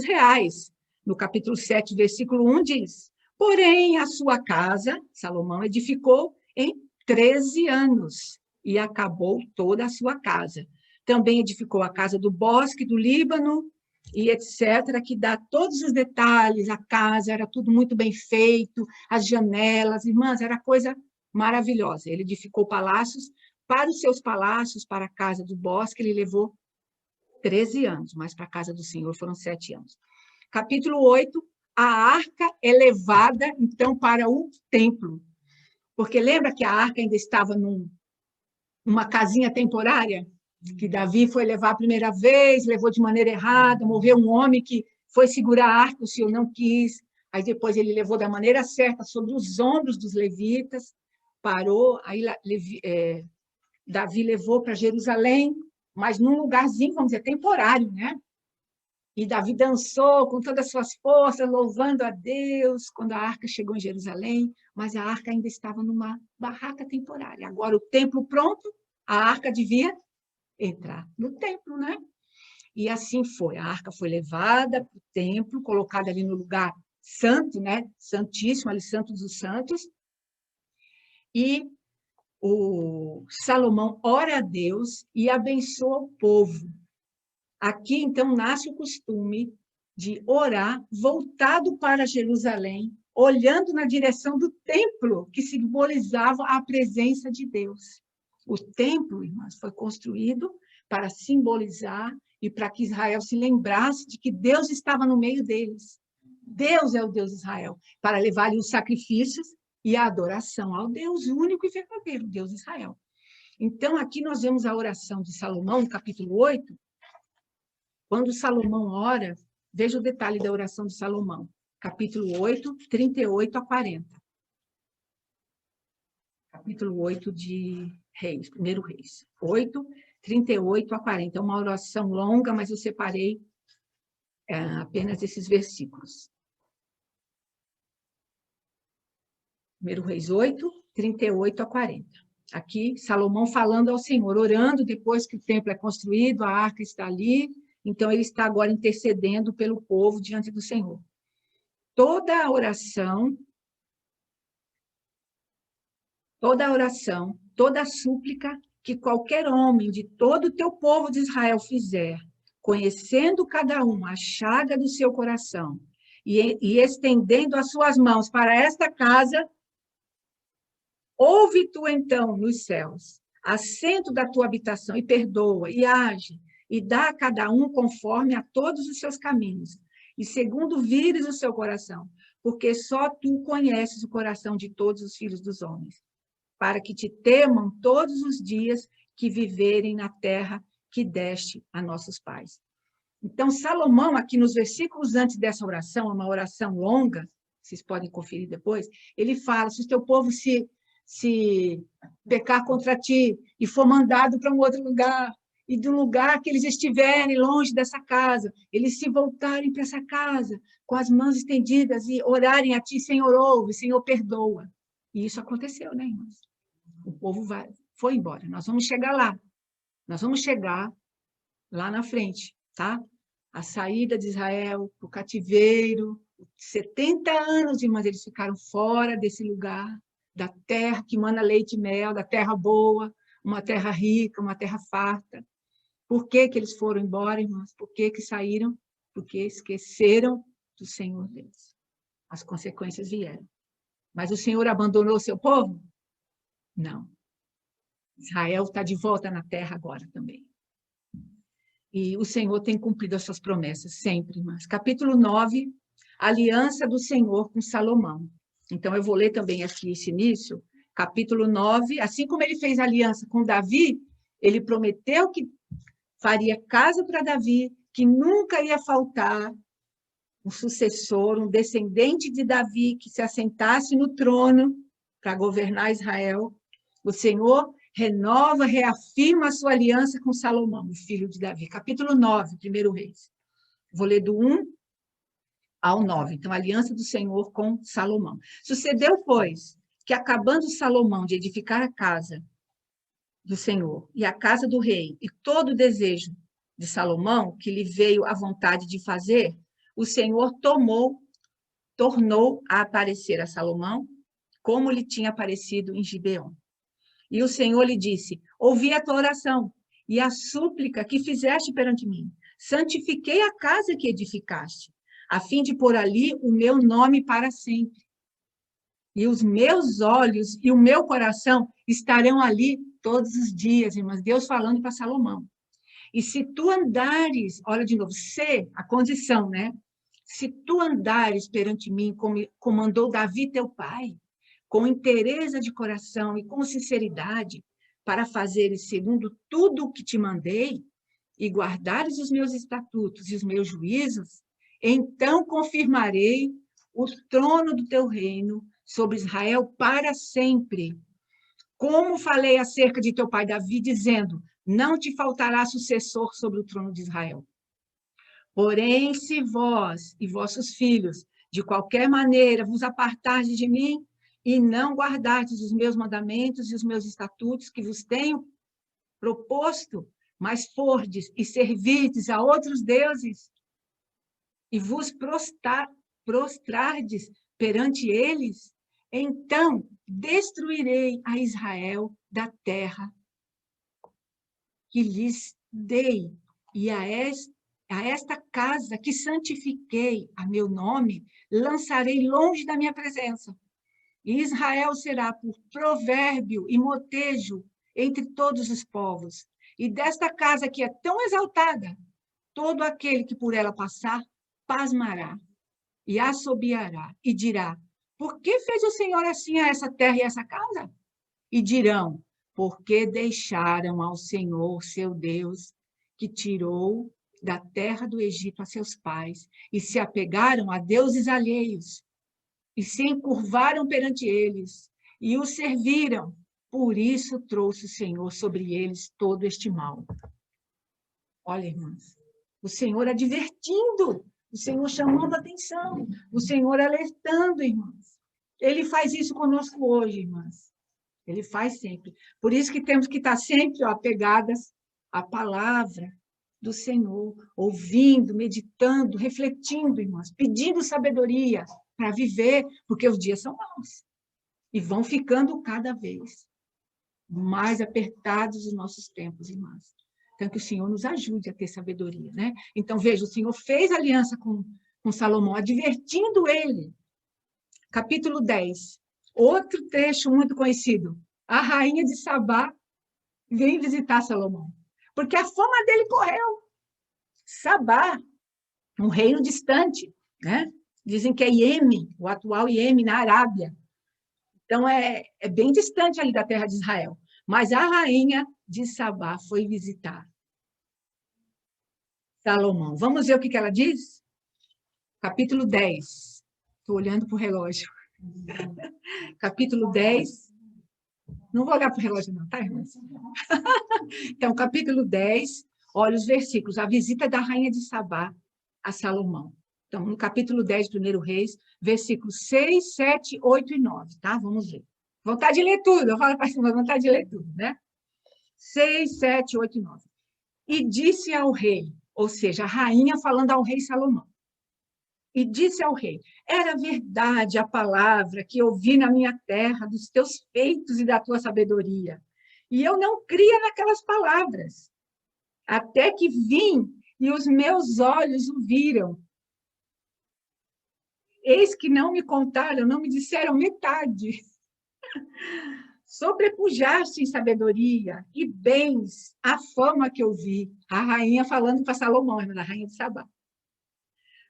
reais. No capítulo 7, versículo 1 diz: porém, a sua casa, Salomão edificou em 13 anos, e acabou toda a sua casa. Também edificou a casa do bosque do Líbano, e etc., que dá todos os detalhes, a casa era tudo muito bem feito, as janelas, irmãs, era coisa maravilhosa. Ele edificou palácios, para os seus palácios, para a casa do bosque, ele levou 13 anos, mas para a casa do Senhor foram 7 anos. Capítulo 8, a arca é levada, então, para o templo. Porque lembra que a arca ainda estava numa casinha temporária? Que Davi foi levar a primeira vez, levou de maneira errada, morreu um homem que foi segurar a arca, o Senhor não quis, aí depois ele levou da maneira certa sobre os ombros dos levitas, parou, aí Davi levou para Jerusalém, mas num lugarzinho, vamos dizer, temporário, né? E Davi dançou com todas as suas forças, louvando a Deus, quando a arca chegou em Jerusalém, mas a arca ainda estava numa barraca temporária. Agora, o templo pronto, a arca devia entrar no templo, né? E assim foi. A arca foi levada para o templo, colocada ali no lugar santo, né? Santíssimo, ali, Santo dos Santos. E o Salomão ora a Deus e abençoa o povo. Aqui, então, nasce o costume de orar voltado para Jerusalém, olhando na direção do templo, que simbolizava a presença de Deus. O templo, irmãs, foi construído para simbolizar e para que Israel se lembrasse de que Deus estava no meio deles. Deus é o Deus de Israel, para levar-lhe os sacrifícios e a adoração ao Deus único e verdadeiro, Deus de Israel. Então, aqui nós vemos a oração de Salomão, no capítulo 8, quando Salomão ora, veja o detalhe da oração de Salomão, capítulo 8, 38 a 40. Capítulo 8 de Reis, 1º Reis. 8, 38 a 40. É uma oração longa, mas eu separei apenas esses versículos. 1º Reis 8, 38 a 40. Aqui, Salomão falando ao Senhor, orando depois que o templo é construído, a arca está ali, então ele está agora intercedendo pelo povo diante do Senhor. Toda a oração, toda a súplica que qualquer homem de todo o teu povo de Israel fizer, conhecendo cada um a chaga do seu coração e estendendo as suas mãos para esta casa, ouve tu então nos céus, assento da tua habitação, e perdoa, e age, e dá a cada um conforme a todos os seus caminhos, e segundo vires o seu coração, porque só tu conheces o coração de todos os filhos dos homens, para que te temam todos os dias que viverem na terra que deste a nossos pais. Então, Salomão, aqui nos versículos antes dessa oração, uma oração longa, vocês podem conferir depois, ele fala, se o teu povo se pecar contra ti e for mandado para um outro lugar, e do lugar que eles estiverem longe dessa casa, eles se voltarem para essa casa com as mãos estendidas e orarem a ti, Senhor, ouve, Senhor, perdoa. E isso aconteceu, né, irmãs? O povo foi embora. Nós vamos chegar lá. Nós vamos chegar lá na frente, tá? A saída de Israel, o cativeiro, 70 anos, irmãs, eles ficaram fora desse lugar, da terra que mana leite e mel, da terra boa, uma terra rica, uma terra farta. Por que que eles foram embora, irmãs? Por que que saíram? Porque esqueceram do Senhor Deus. As consequências vieram. Mas o Senhor abandonou o seu povo? Não. Israel está de volta na terra agora também. E o Senhor tem cumprido as suas promessas sempre, irmãs. Capítulo 9, aliança do Senhor com Salomão. Então, eu vou ler também aqui esse início. Capítulo 9, assim como ele fez aliança com Davi, ele prometeu que faria casa para Davi, que nunca ia faltar um sucessor, um descendente de Davi, que se assentasse no trono para governar Israel. O Senhor renova, reafirma a sua aliança com Salomão, o filho de Davi. Capítulo 9, 1 Reis. Vou ler do 1 ao 9. Então, a aliança do Senhor com Salomão. Sucedeu, pois, que acabando Salomão de edificar a casa do Senhor e a casa do rei, e todo o desejo de Salomão, que lhe veio à vontade de fazer, o Senhor tornou a aparecer a Salomão, como lhe tinha aparecido em Gibeon. E o Senhor lhe disse: ouvi a tua oração e a súplica que fizeste perante mim. Santifiquei a casa que edificaste, a fim de pôr ali o meu nome para sempre. E os meus olhos e o meu coração estarão ali todos os dias, irmãs. Deus falando para Salomão. E se tu andares, olha de novo, a condição, né? Se tu andares perante mim, como andou Davi teu pai, com inteireza de coração e com sinceridade, para fazeres segundo tudo o que te mandei, e guardares os meus estatutos e os meus juízos, então confirmarei o trono do teu reino sobre Israel para sempre. Como falei acerca de teu pai Davi, dizendo: não te faltará sucessor sobre o trono de Israel. Porém, se vós e vossos filhos, de qualquer maneira, vos apartardes de mim e não guardardes os meus mandamentos e os meus estatutos que vos tenho proposto, mas fordes e servirdes a outros deuses e vos prostrardes perante eles, então destruirei a Israel da terra que lhes dei, e a esta casa que santifiquei a meu nome, lançarei longe da minha presença. E Israel será por provérbio e motejo entre todos os povos. E desta casa que é tão exaltada, todo aquele que por ela passar, pasmará e assobiará e dirá: por que fez o Senhor assim a essa terra e a essa casa? E dirão: porque deixaram ao Senhor, seu Deus, que tirou da terra do Egito a seus pais, e se apegaram a deuses alheios, e se encurvaram perante eles, e os serviram. Por isso trouxe o Senhor sobre eles todo este mal. Olha, irmãs, o Senhor advertindo, o Senhor chamando a atenção, o Senhor alertando, irmãs. Ele faz isso conosco hoje, irmãs. Ele faz sempre. Por isso que temos que estar sempre apegadas à palavra do Senhor, ouvindo, meditando, refletindo, irmãs, pedindo sabedoria para viver, porque os dias são maus. E vão ficando cada vez mais apertados os nossos tempos, irmãs. Então, que o Senhor nos ajude a ter sabedoria, né? Então, veja, o Senhor fez aliança com Salomão, advertindo ele. Capítulo 10. Outro trecho muito conhecido. A rainha de Sabá vem visitar Salomão, porque a fama dele correu. Sabá, um reino distante, né? Dizem que é Iêmen, o atual Iêmen, na Arábia. Então, é bem distante ali da terra de Israel. Mas a rainha de Sabá foi visitar Salomão. Vamos ver o que ela diz? Capítulo 10. Estou olhando para o relógio. Capítulo 10. Não vou olhar para o relógio não, tá, irmãs? Então, capítulo 10, olha os versículos. A visita da rainha de Sabá a Salomão. Então, no capítulo 10, 1 Reis, versículos 6, 7, 8 e 9, tá? Vamos ver. Vontade de ler tudo, eu falo para cima, vontade de ler tudo, né? 6, 7, 8 e 9. E disse ao rei, ou seja, a rainha falando ao rei Salomão. E disse ao rei: era verdade a palavra que ouvi na minha terra, dos teus feitos e da tua sabedoria. E eu não cria naquelas palavras. até que vim e os meus olhos o viram. Eis que não me contaram, não me disseram metade. Sobrepujaste em sabedoria e bens a fama que eu vi. A rainha falando para Salomão, a rainha de Sabá.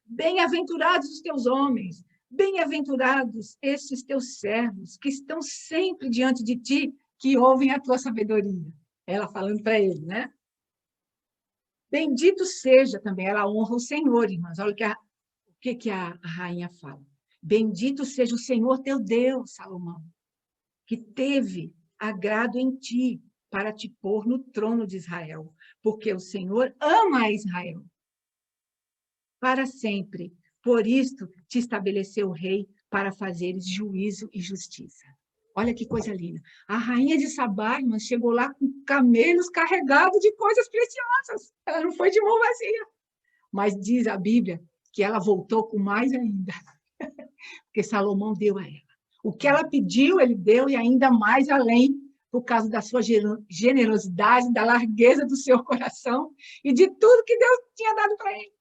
Bem-aventurados os teus homens, bem-aventurados estes teus servos, que estão sempre diante de ti, que ouvem a tua sabedoria. Ela falando para ele, né? Bendito seja também, ela honra o Senhor, irmãs. Olha o que a rainha fala. Bendito seja o Senhor teu Deus, Salomão, que teve agrado em ti para te pôr no trono de Israel, porque o Senhor ama a Israel para sempre. Por isto te estabeleceu rei para fazeres juízo e justiça. Olha que coisa linda. A rainha de Sabá, irmã, chegou lá com camelos carregados de coisas preciosas. Ela não foi de mão vazia. Mas diz a Bíblia que ela voltou com mais ainda. Porque Salomão deu a ela. O que ela pediu, ele deu, e ainda mais além, por causa da sua generosidade, da largueza do seu coração e de tudo que Deus tinha dado para ele.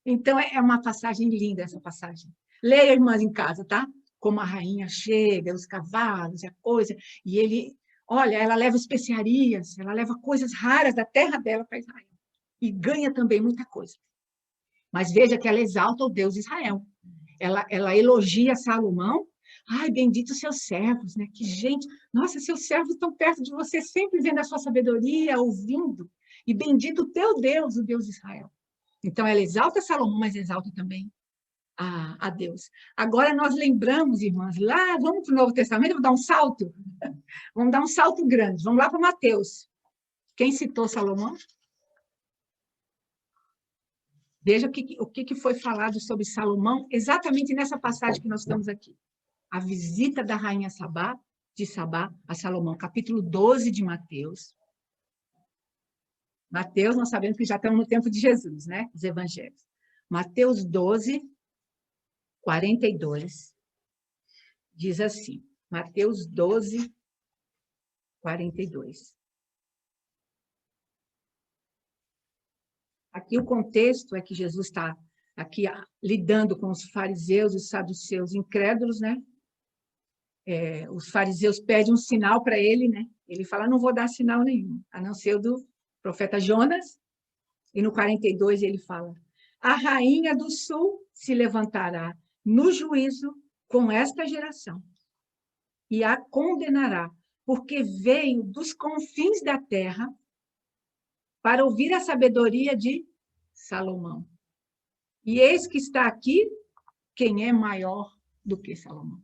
Então, é uma passagem linda, essa passagem. Leia, irmãs, em casa, tá? Como a rainha chega, os cavalos, a coisa, e ele, olha, ela leva especiarias, ela leva coisas raras da terra dela para Israel. E ganha também muita coisa. Mas veja que ela exalta o Deus de Israel. Ela elogia Salomão. Ai, bendito seus servos, né? Que gente, nossa, seus servos estão perto de você, sempre vendo a sua sabedoria, ouvindo. E bendito o teu Deus, o Deus de Israel. Então, ela exalta Salomão, mas exalta também a Deus. Agora, nós lembramos, irmãs, lá, vamos para o Novo Testamento, vamos dar um salto? Vamos dar um salto grande. Vamos lá para Mateus. Quem citou Salomão? Veja o que foi falado sobre Salomão, exatamente nessa passagem que nós estamos aqui. A visita da rainha de Sabá a Salomão, capítulo 12 de Mateus. Mateus, nós sabemos que já estamos no tempo de Jesus, né? Os evangelhos. Mateus 12, 42, diz assim. Mateus 12, 42. Aqui o contexto é que Jesus está aqui lidando com os fariseus e os saduceus incrédulos, né? Os fariseus pedem um sinal para ele, né? Ele fala, não vou dar sinal nenhum, a não ser o do profeta Jonas. E no 42 ele fala, a rainha do sul se levantará no juízo com esta geração e a condenará, porque veio dos confins da terra para ouvir a sabedoria de Salomão. E eis que está aqui quem é maior do que Salomão.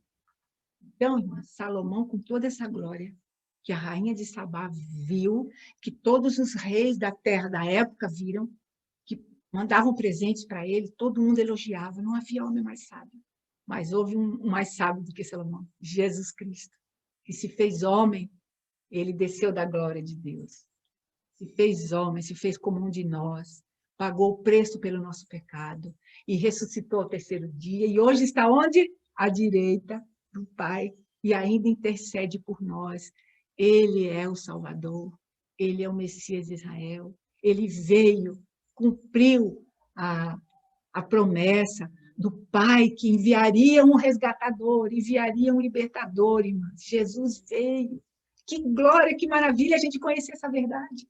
Então, irmã, Salomão, com toda essa glória que a rainha de Sabá viu, que todos os reis da terra da época viram, que mandavam presentes para ele, todo mundo elogiava, não havia homem mais sábio. Mas houve um mais sábio do que Salomão, Jesus Cristo, que se fez homem, ele desceu da glória de Deus. Se fez homem, se fez como um de nós, pagou o preço pelo nosso pecado e ressuscitou ao terceiro dia. E hoje está onde? À direita do Pai e ainda intercede por nós. Ele é o Salvador, ele é o Messias de Israel. Ele veio, cumpriu a promessa do Pai que enviaria um resgatador, enviaria um libertador, irmãs. Jesus veio. Que glória, que maravilha a gente conhecer essa verdade.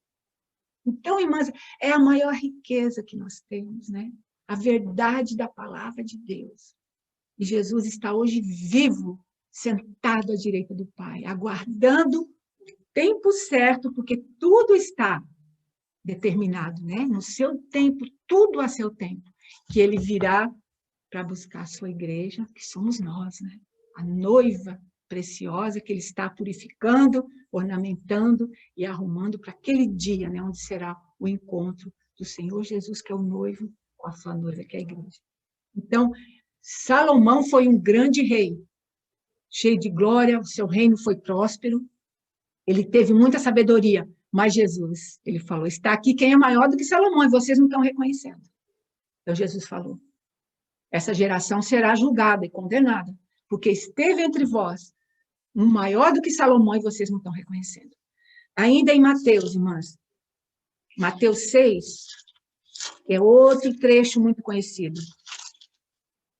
Então, irmãs, é a maior riqueza que nós temos, né? A verdade da palavra de Deus. E Jesus está hoje vivo, sentado à direita do Pai, aguardando o tempo certo, porque tudo está determinado, né? No seu tempo, tudo a seu tempo, que ele virá para buscar a sua igreja, que somos nós, né? A noiva preciosa que ele está purificando, ornamentando e arrumando para aquele dia, né, onde será o encontro do Senhor Jesus, que é o noivo, com a sua noiva, que é a igreja. Então, Salomão foi um grande rei, cheio de glória, o seu reino foi próspero, ele teve muita sabedoria, mas Jesus, ele falou, está aqui quem é maior do que Salomão, e vocês não estão reconhecendo. Então, Jesus falou, essa geração será julgada e condenada, porque esteve entre vós um maior do que Salomão e vocês não estão reconhecendo. Ainda em Mateus, irmãs, Mateus 6, que é outro trecho muito conhecido.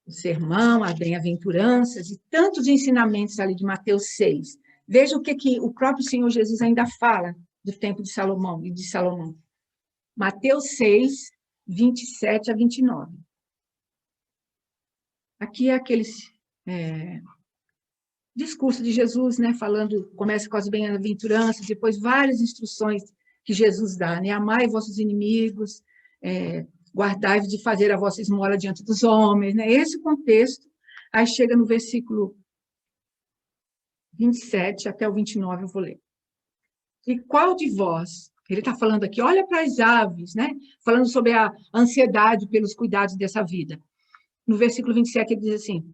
O sermão, as bem-aventuranças e tantos ensinamentos ali de Mateus 6. Veja o que o próprio Senhor Jesus ainda fala do tempo de Salomão e de Salomão. Mateus 6, 27 a 29. Aqui é aqueles discurso de Jesus, né, falando, começa com as bem-aventuranças, depois várias instruções que Jesus dá, né, amai vossos inimigos, guardai-vos de fazer a vossa esmola diante dos homens, né, esse contexto. Aí chega no versículo 27 até o 29, eu vou ler. E qual de vós, ele está falando aqui, olha para as aves, né, falando sobre a ansiedade pelos cuidados dessa vida. No versículo 27 ele diz assim,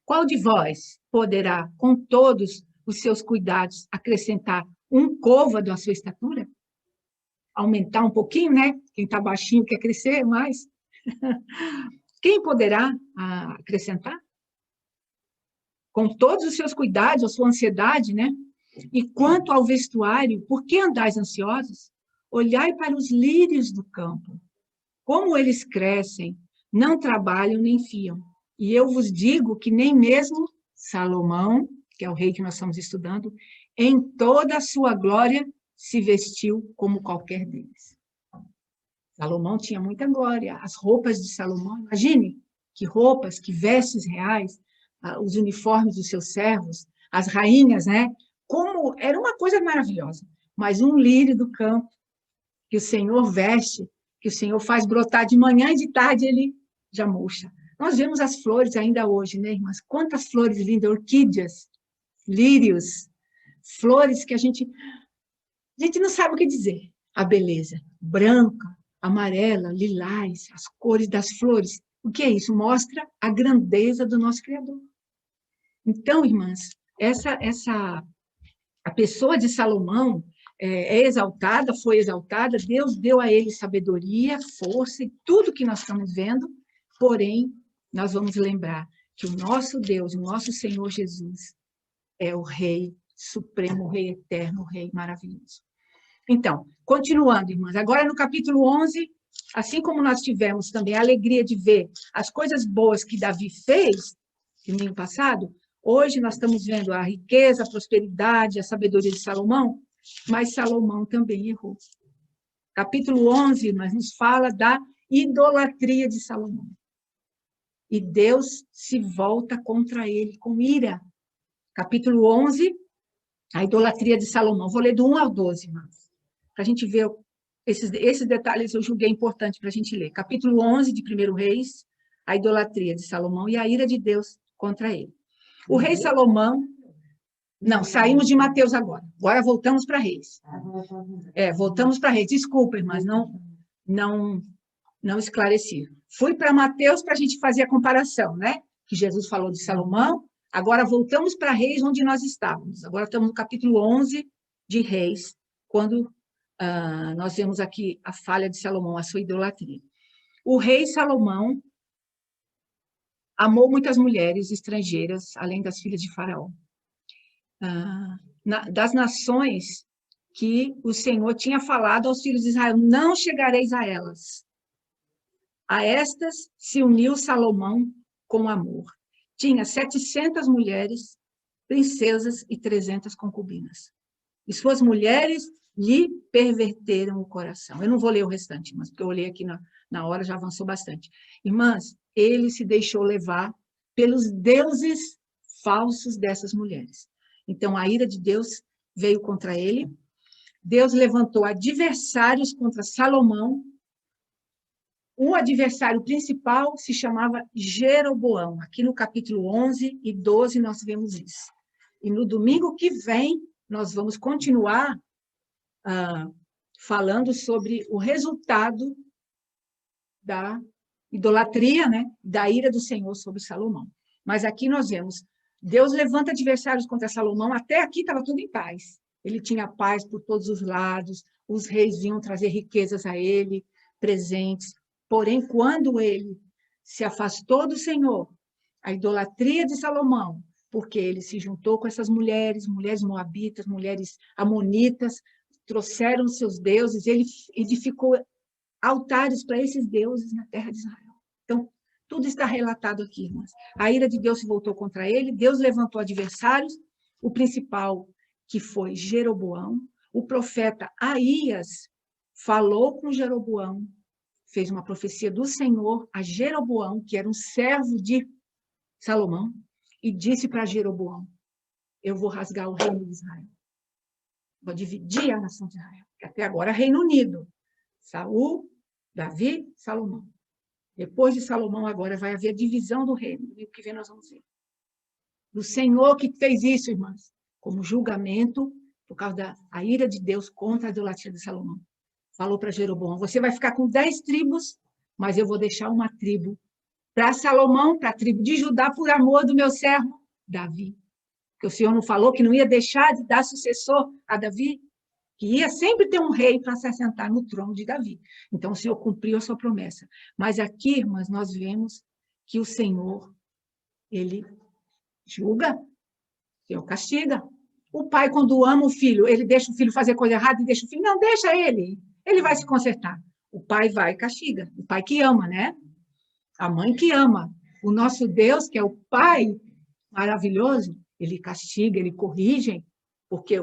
qual de vós poderá, com todos os seus cuidados, acrescentar um côvado à sua estatura? Aumentar um pouquinho, né? Quem está baixinho quer crescer mais. Quem poderá acrescentar? Com todos os seus cuidados, a sua ansiedade, né? E quanto ao vestuário, por que andais ansiosos? Olhai para os lírios do campo. Como eles crescem, não trabalham nem fiam. E eu vos digo que nem mesmo Salomão, que é o rei que nós estamos estudando, em toda a sua glória se vestiu como qualquer deles. Salomão tinha muita glória. As roupas de Salomão, imagine que roupas, que vestes reais, os uniformes dos seus servos, as rainhas, né? Como era uma coisa maravilhosa. Mas um lírio do campo que o Senhor veste, que o Senhor faz brotar de manhã e de tarde, ele já murcha. Nós vemos as flores ainda hoje, né, irmãs? Quantas flores lindas, orquídeas, lírios, flores que a gente não sabe o que dizer. A beleza, branca, amarela, lilás, as cores das flores. O que é isso? Mostra a grandeza do nosso Criador. Então, irmãs, a pessoa de Salomão é exaltada, foi exaltada, Deus deu a ele sabedoria, força e tudo que nós estamos vendo, porém, nós vamos lembrar que o nosso Deus, o nosso Senhor Jesus, é o Rei Supremo, o Rei Eterno, o Rei Maravilhoso. Então, continuando, irmãs, agora no capítulo 11, assim como nós tivemos também a alegria de ver as coisas boas que Davi fez, no domingo passado, hoje nós estamos vendo a riqueza, a prosperidade, a sabedoria de Salomão, mas Salomão também errou. Capítulo 11, mas nos fala da idolatria de Salomão. E Deus se volta contra ele com ira. Capítulo 11, a idolatria de Salomão. Vou ler do 1 ao 12, irmãs, para a gente ver esses detalhes, eu julguei importante para a gente ler. Capítulo 11 de 1 Reis, a idolatria de Salomão e a ira de Deus contra ele. O rei Salomão... Não, saímos de Mateus agora. Agora voltamos para Reis. Voltamos para Reis. Desculpa, irmãs, não esclareci. Fui para Mateus para a gente fazer a comparação, né? Que Jesus falou de Salomão. Agora voltamos para Reis, onde nós estávamos. Agora estamos no capítulo 11 de Reis, quando nós vemos aqui a falha de Salomão, a sua idolatria. O rei Salomão amou muitas mulheres estrangeiras, além das filhas de Faraó. Das nações que o Senhor tinha falado aos filhos de Israel, não chegareis a elas. A estas se uniu Salomão com amor. Tinha 700 mulheres, princesas e 300 concubinas. E suas mulheres lhe perverteram o coração. Eu não vou ler o restante, mas porque eu olhei aqui na hora, já avançou bastante. Irmãs, ele se deixou levar pelos deuses falsos dessas mulheres. Então, a ira de Deus veio contra ele. Deus levantou adversários contra Salomão. O adversário principal se chamava Jeroboão. Aqui no capítulo 11 e 12 nós vemos isso. E no domingo que vem, nós vamos continuar falando sobre o resultado da idolatria, né? Da ira do Senhor sobre Salomão. Mas aqui nós vemos, Deus levanta adversários contra Salomão, até aqui estava tudo em paz. Ele tinha paz por todos os lados, os reis vinham trazer riquezas a ele, presentes. Porém, quando ele se afastou do Senhor, a idolatria de Salomão, porque ele se juntou com essas mulheres moabitas, mulheres amonitas, trouxeram seus deuses, ele edificou altares para esses deuses na terra de Israel. Então, tudo está relatado aqui, irmãs. A ira de Deus se voltou contra ele, Deus levantou adversários, o principal, que foi Jeroboão. O profeta Aías falou com Jeroboão, fez uma profecia do Senhor a Jeroboão, que era um servo de Salomão, e disse para Jeroboão: eu vou rasgar o reino de Israel. Vou dividir a nação de Israel, que até agora é Reino Unido. Saul, Davi, Salomão. Depois de Salomão, agora vai haver a divisão do reino. No que vem nós vamos ver. Do Senhor que fez isso, irmãs, como julgamento por causa da ira de Deus contra a idolatria de Salomão. Falou para Jeroboão: você vai ficar com 10 tribos, mas eu vou deixar uma tribo para Salomão, para a tribo de Judá, por amor do meu servo Davi. Porque o Senhor não falou que não ia deixar de dar sucessor a Davi? Que ia sempre ter um rei para se assentar no trono de Davi. Então, o Senhor cumpriu a sua promessa. Mas aqui, irmãs, nós vemos que o Senhor, ele julga, o Senhor castiga. O pai, quando ama o filho, ele deixa o filho fazer coisa errada e deixa o filho. Não, deixa ele. Ele vai se consertar. O pai vai e castiga. O pai que ama, né? A mãe que ama. O nosso Deus, que é o Pai maravilhoso, ele castiga, ele corrige, porque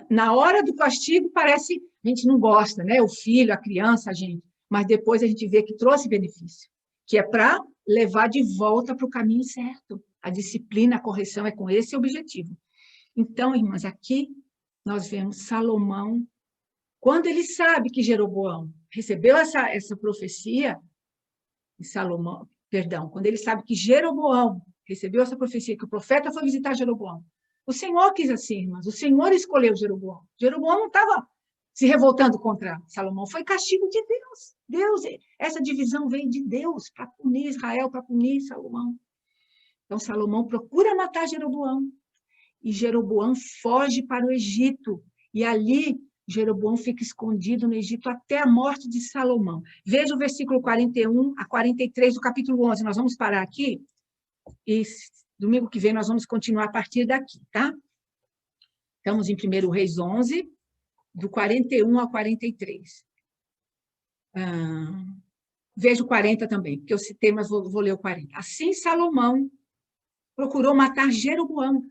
na hora do castigo parece a gente não gosta, né? O filho, a criança, a gente. Mas depois a gente vê que trouxe benefício, que é para levar de volta para o caminho certo. A disciplina, a correção é com esse objetivo. Então, irmãs, aqui nós vemos Salomão, quando ele sabe que Jeroboão recebeu essa profecia, Salomão, perdão, quando ele sabe que Jeroboão recebeu essa profecia, que o profeta foi visitar Jeroboão, o Senhor quis assim, irmãs, o Senhor escolheu Jeroboão. Jeroboão não estava se revoltando contra Salomão, foi castigo de Deus. Deus, essa divisão veio de Deus para punir Israel, para punir Salomão. Então, Salomão procura matar Jeroboão, e Jeroboão foge para o Egito, e ali Jeroboão fica escondido no Egito até a morte de Salomão. Veja o versículo 41 a 43 do capítulo 11. Nós vamos parar aqui e domingo que vem nós vamos continuar a partir daqui, tá? Estamos em 1 Reis 11, do 41 ao 43. Veja o 40 também, porque eu citei, mas vou ler o 40. Assim Salomão procurou matar Jeroboão,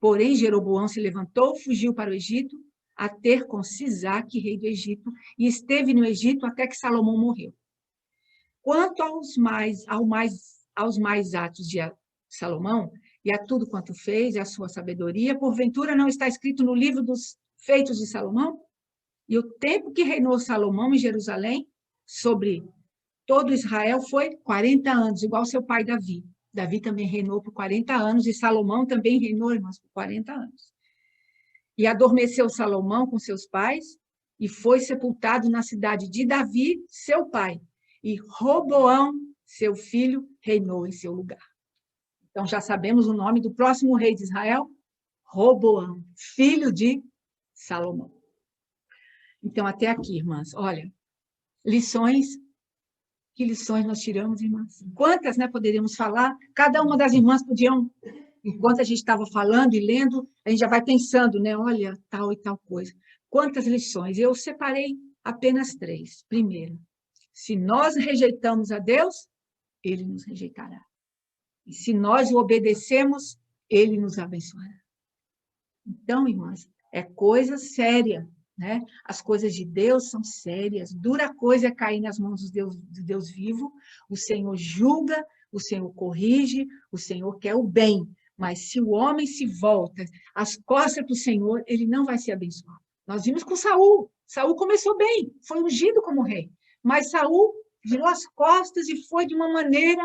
porém Jeroboão se levantou, fugiu para o Egito, a ter com Sisaque, rei do Egito, e esteve no Egito até que Salomão morreu. Quanto aos mais atos de Salomão, e a tudo quanto fez, e a sua sabedoria, porventura não está escrito no livro dos feitos de Salomão? E o tempo que reinou Salomão em Jerusalém, sobre todo Israel, foi 40 anos, igual seu pai Davi. Davi também reinou por 40 anos, e Salomão também reinou, irmãos, por 40 anos. E adormeceu Salomão com seus pais, e foi sepultado na cidade de Davi, seu pai. E Roboão, seu filho, reinou em seu lugar. Então, já sabemos o nome do próximo rei de Israel, Roboão, filho de Salomão. Então, até aqui, irmãs, olha, lições, que lições nós tiramos, irmãs? Quantas, né, poderíamos falar? Cada uma das irmãs podiam, enquanto a gente estava falando e lendo, a gente já vai pensando, né, olha, tal e tal coisa. Quantas lições? Eu separei apenas 3. Primeiro, se nós rejeitamos a Deus, Ele nos rejeitará. E se nós o obedecemos, Ele nos abençoará. Então, irmãs, é coisa séria, né? As coisas de Deus são sérias. Dura coisa é cair nas mãos de Deus vivo. O Senhor julga, o Senhor corrige, o Senhor quer o bem. Mas se o homem se volta as costas para o Senhor, ele não vai ser abençoado. Nós vimos com Saul. Saul começou bem, foi ungido como rei. Mas Saul virou as costas e foi de uma maneira...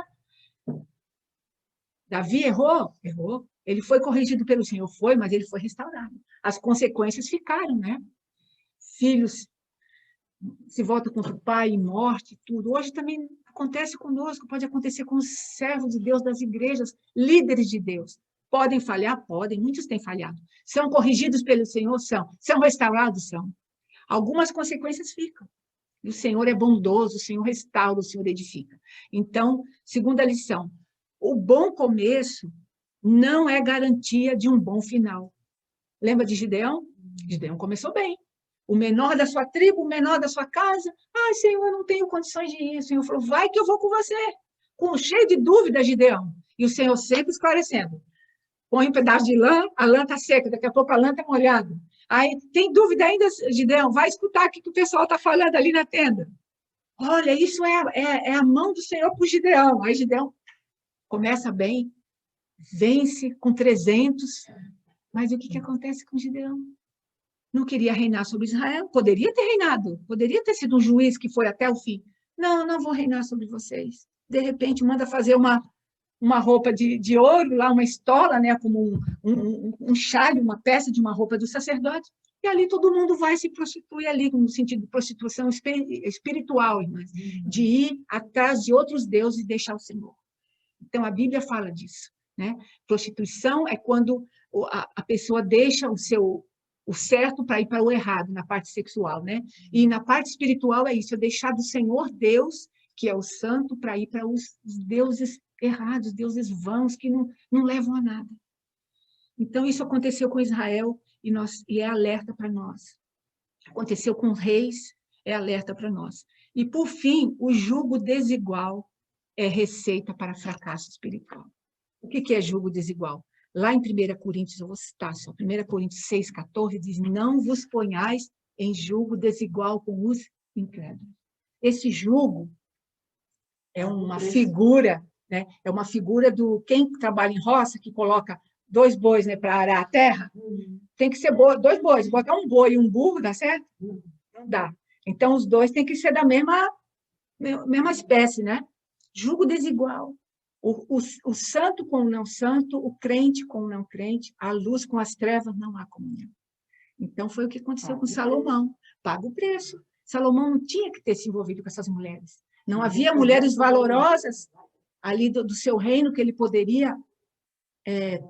Davi errou? Errou. Ele foi corrigido pelo Senhor, foi, mas ele foi restaurado. As consequências ficaram, né? Filhos se voltam contra o pai, e morte, tudo. Hoje também acontece conosco, pode acontecer com os servos de Deus das igrejas, líderes de Deus. Podem falhar? Podem, muitos têm falhado. São corrigidos pelo Senhor? São restaurados? São. Algumas consequências ficam. E o Senhor é bondoso, o Senhor restaura, o Senhor edifica. Então, segunda lição, o bom começo não é garantia de um bom final. Lembra de Gideão? Gideão começou bem. o menor da sua tribo, o menor da sua casa. Ah, Senhor, eu não tenho condições de ir. O Senhor falou, vai que eu vou com você. Cheio de dúvidas, Gideão. E o Senhor sempre esclarecendo. Põe um pedaço de lã, a lã está seca, daqui a pouco a lã está molhada. Aí, tem dúvida ainda, Gideão? Vai escutar o que o pessoal está falando ali na tenda. Olha, isso é a mão do Senhor para o Gideão. Aí Gideão começa bem, vence com 300. Mas o que acontece com Gideão? Não queria reinar sobre Israel, poderia ter reinado, poderia ter sido um juiz que foi até o fim. Não, não vou reinar sobre vocês. De repente, manda fazer uma roupa de ouro, lá uma estola, né, como um chale, uma peça de uma roupa do sacerdote, e ali todo mundo vai se prostituir ali, no sentido de prostituição espiritual, irmãs, de ir atrás de outros deuses e deixar o Senhor. Então, a Bíblia fala disso, né? Prostituição é quando a pessoa deixa o certo para ir para o errado, na parte sexual, né? E na parte espiritual é isso, é deixar do Senhor Deus, que é o santo, para ir para os deuses errados, deuses vãos, que não levam a nada. Então, isso aconteceu com Israel e é alerta para nós. Aconteceu com reis, é alerta para nós. E, por fim, o jugo desigual é receita para fracasso espiritual. O que é jugo desigual? Lá em 1 Coríntios, eu vou citar só, 1 Coríntios 6,14, diz, não vos ponhais em jugo desigual com os incrédulos. Esse jugo é uma figura, né? É uma figura do quem trabalha em roça, que coloca 2 bois, né, para arar a terra, tem que ser 2 bois, botar um boi e um burro, dá certo? Não dá. Então, os 2 têm que ser da mesma espécie, né? Jugo desigual. O santo com o não santo, o crente com o não crente, a luz com as trevas, não há comunhão. Então, foi o que aconteceu com Salomão. Paga o preço. Salomão não tinha que ter se envolvido com essas mulheres. Não havia mulheres valorosas ali do seu reino que ele poderia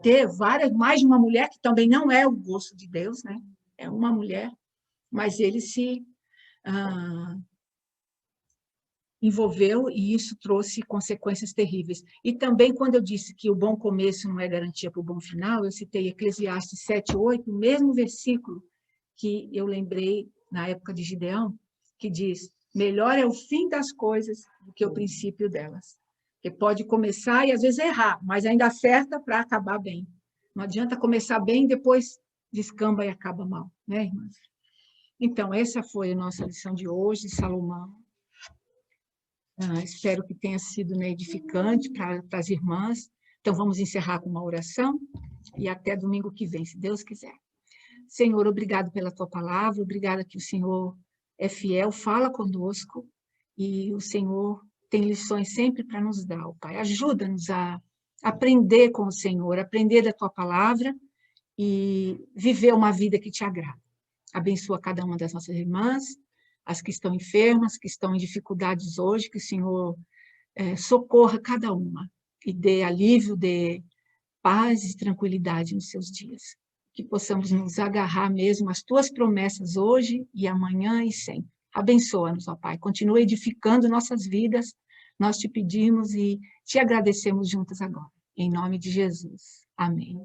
ter mais de uma mulher, que também não é o gosto de Deus, né? É uma mulher, mas ele se envolveu e isso trouxe consequências terríveis. E também, quando eu disse que o bom começo não é garantia para o bom final, eu citei Eclesiastes 7:8, o mesmo versículo que eu lembrei na época de Gideão, que diz, melhor é o fim das coisas do que o princípio delas. Porque pode começar e às vezes errar, mas ainda acerta para acabar bem. Não adianta começar bem e depois descamba e acaba mal, né, irmãs? Então, essa foi a nossa lição de hoje, Salomão. Espero que tenha sido, né, edificante para as irmãs. Então, vamos encerrar com uma oração e até domingo que vem, se Deus quiser. Senhor, obrigado pela tua palavra, obrigada que o Senhor é fiel, fala conosco e o Senhor tem lições sempre para nos dar, Pai. Ajuda-nos a aprender com o Senhor, aprender da tua palavra e viver uma vida que te agrada. Abençoa cada uma das nossas irmãs, as que estão enfermas, que estão em dificuldades hoje, que o Senhor socorra cada uma e dê alívio, dê paz e tranquilidade nos seus dias. Que possamos nos agarrar mesmo às tuas promessas hoje e amanhã e sempre. Abençoa-nos, ó Pai. Continua edificando nossas vidas. Nós te pedimos e te agradecemos juntas agora. Em nome de Jesus. Amém.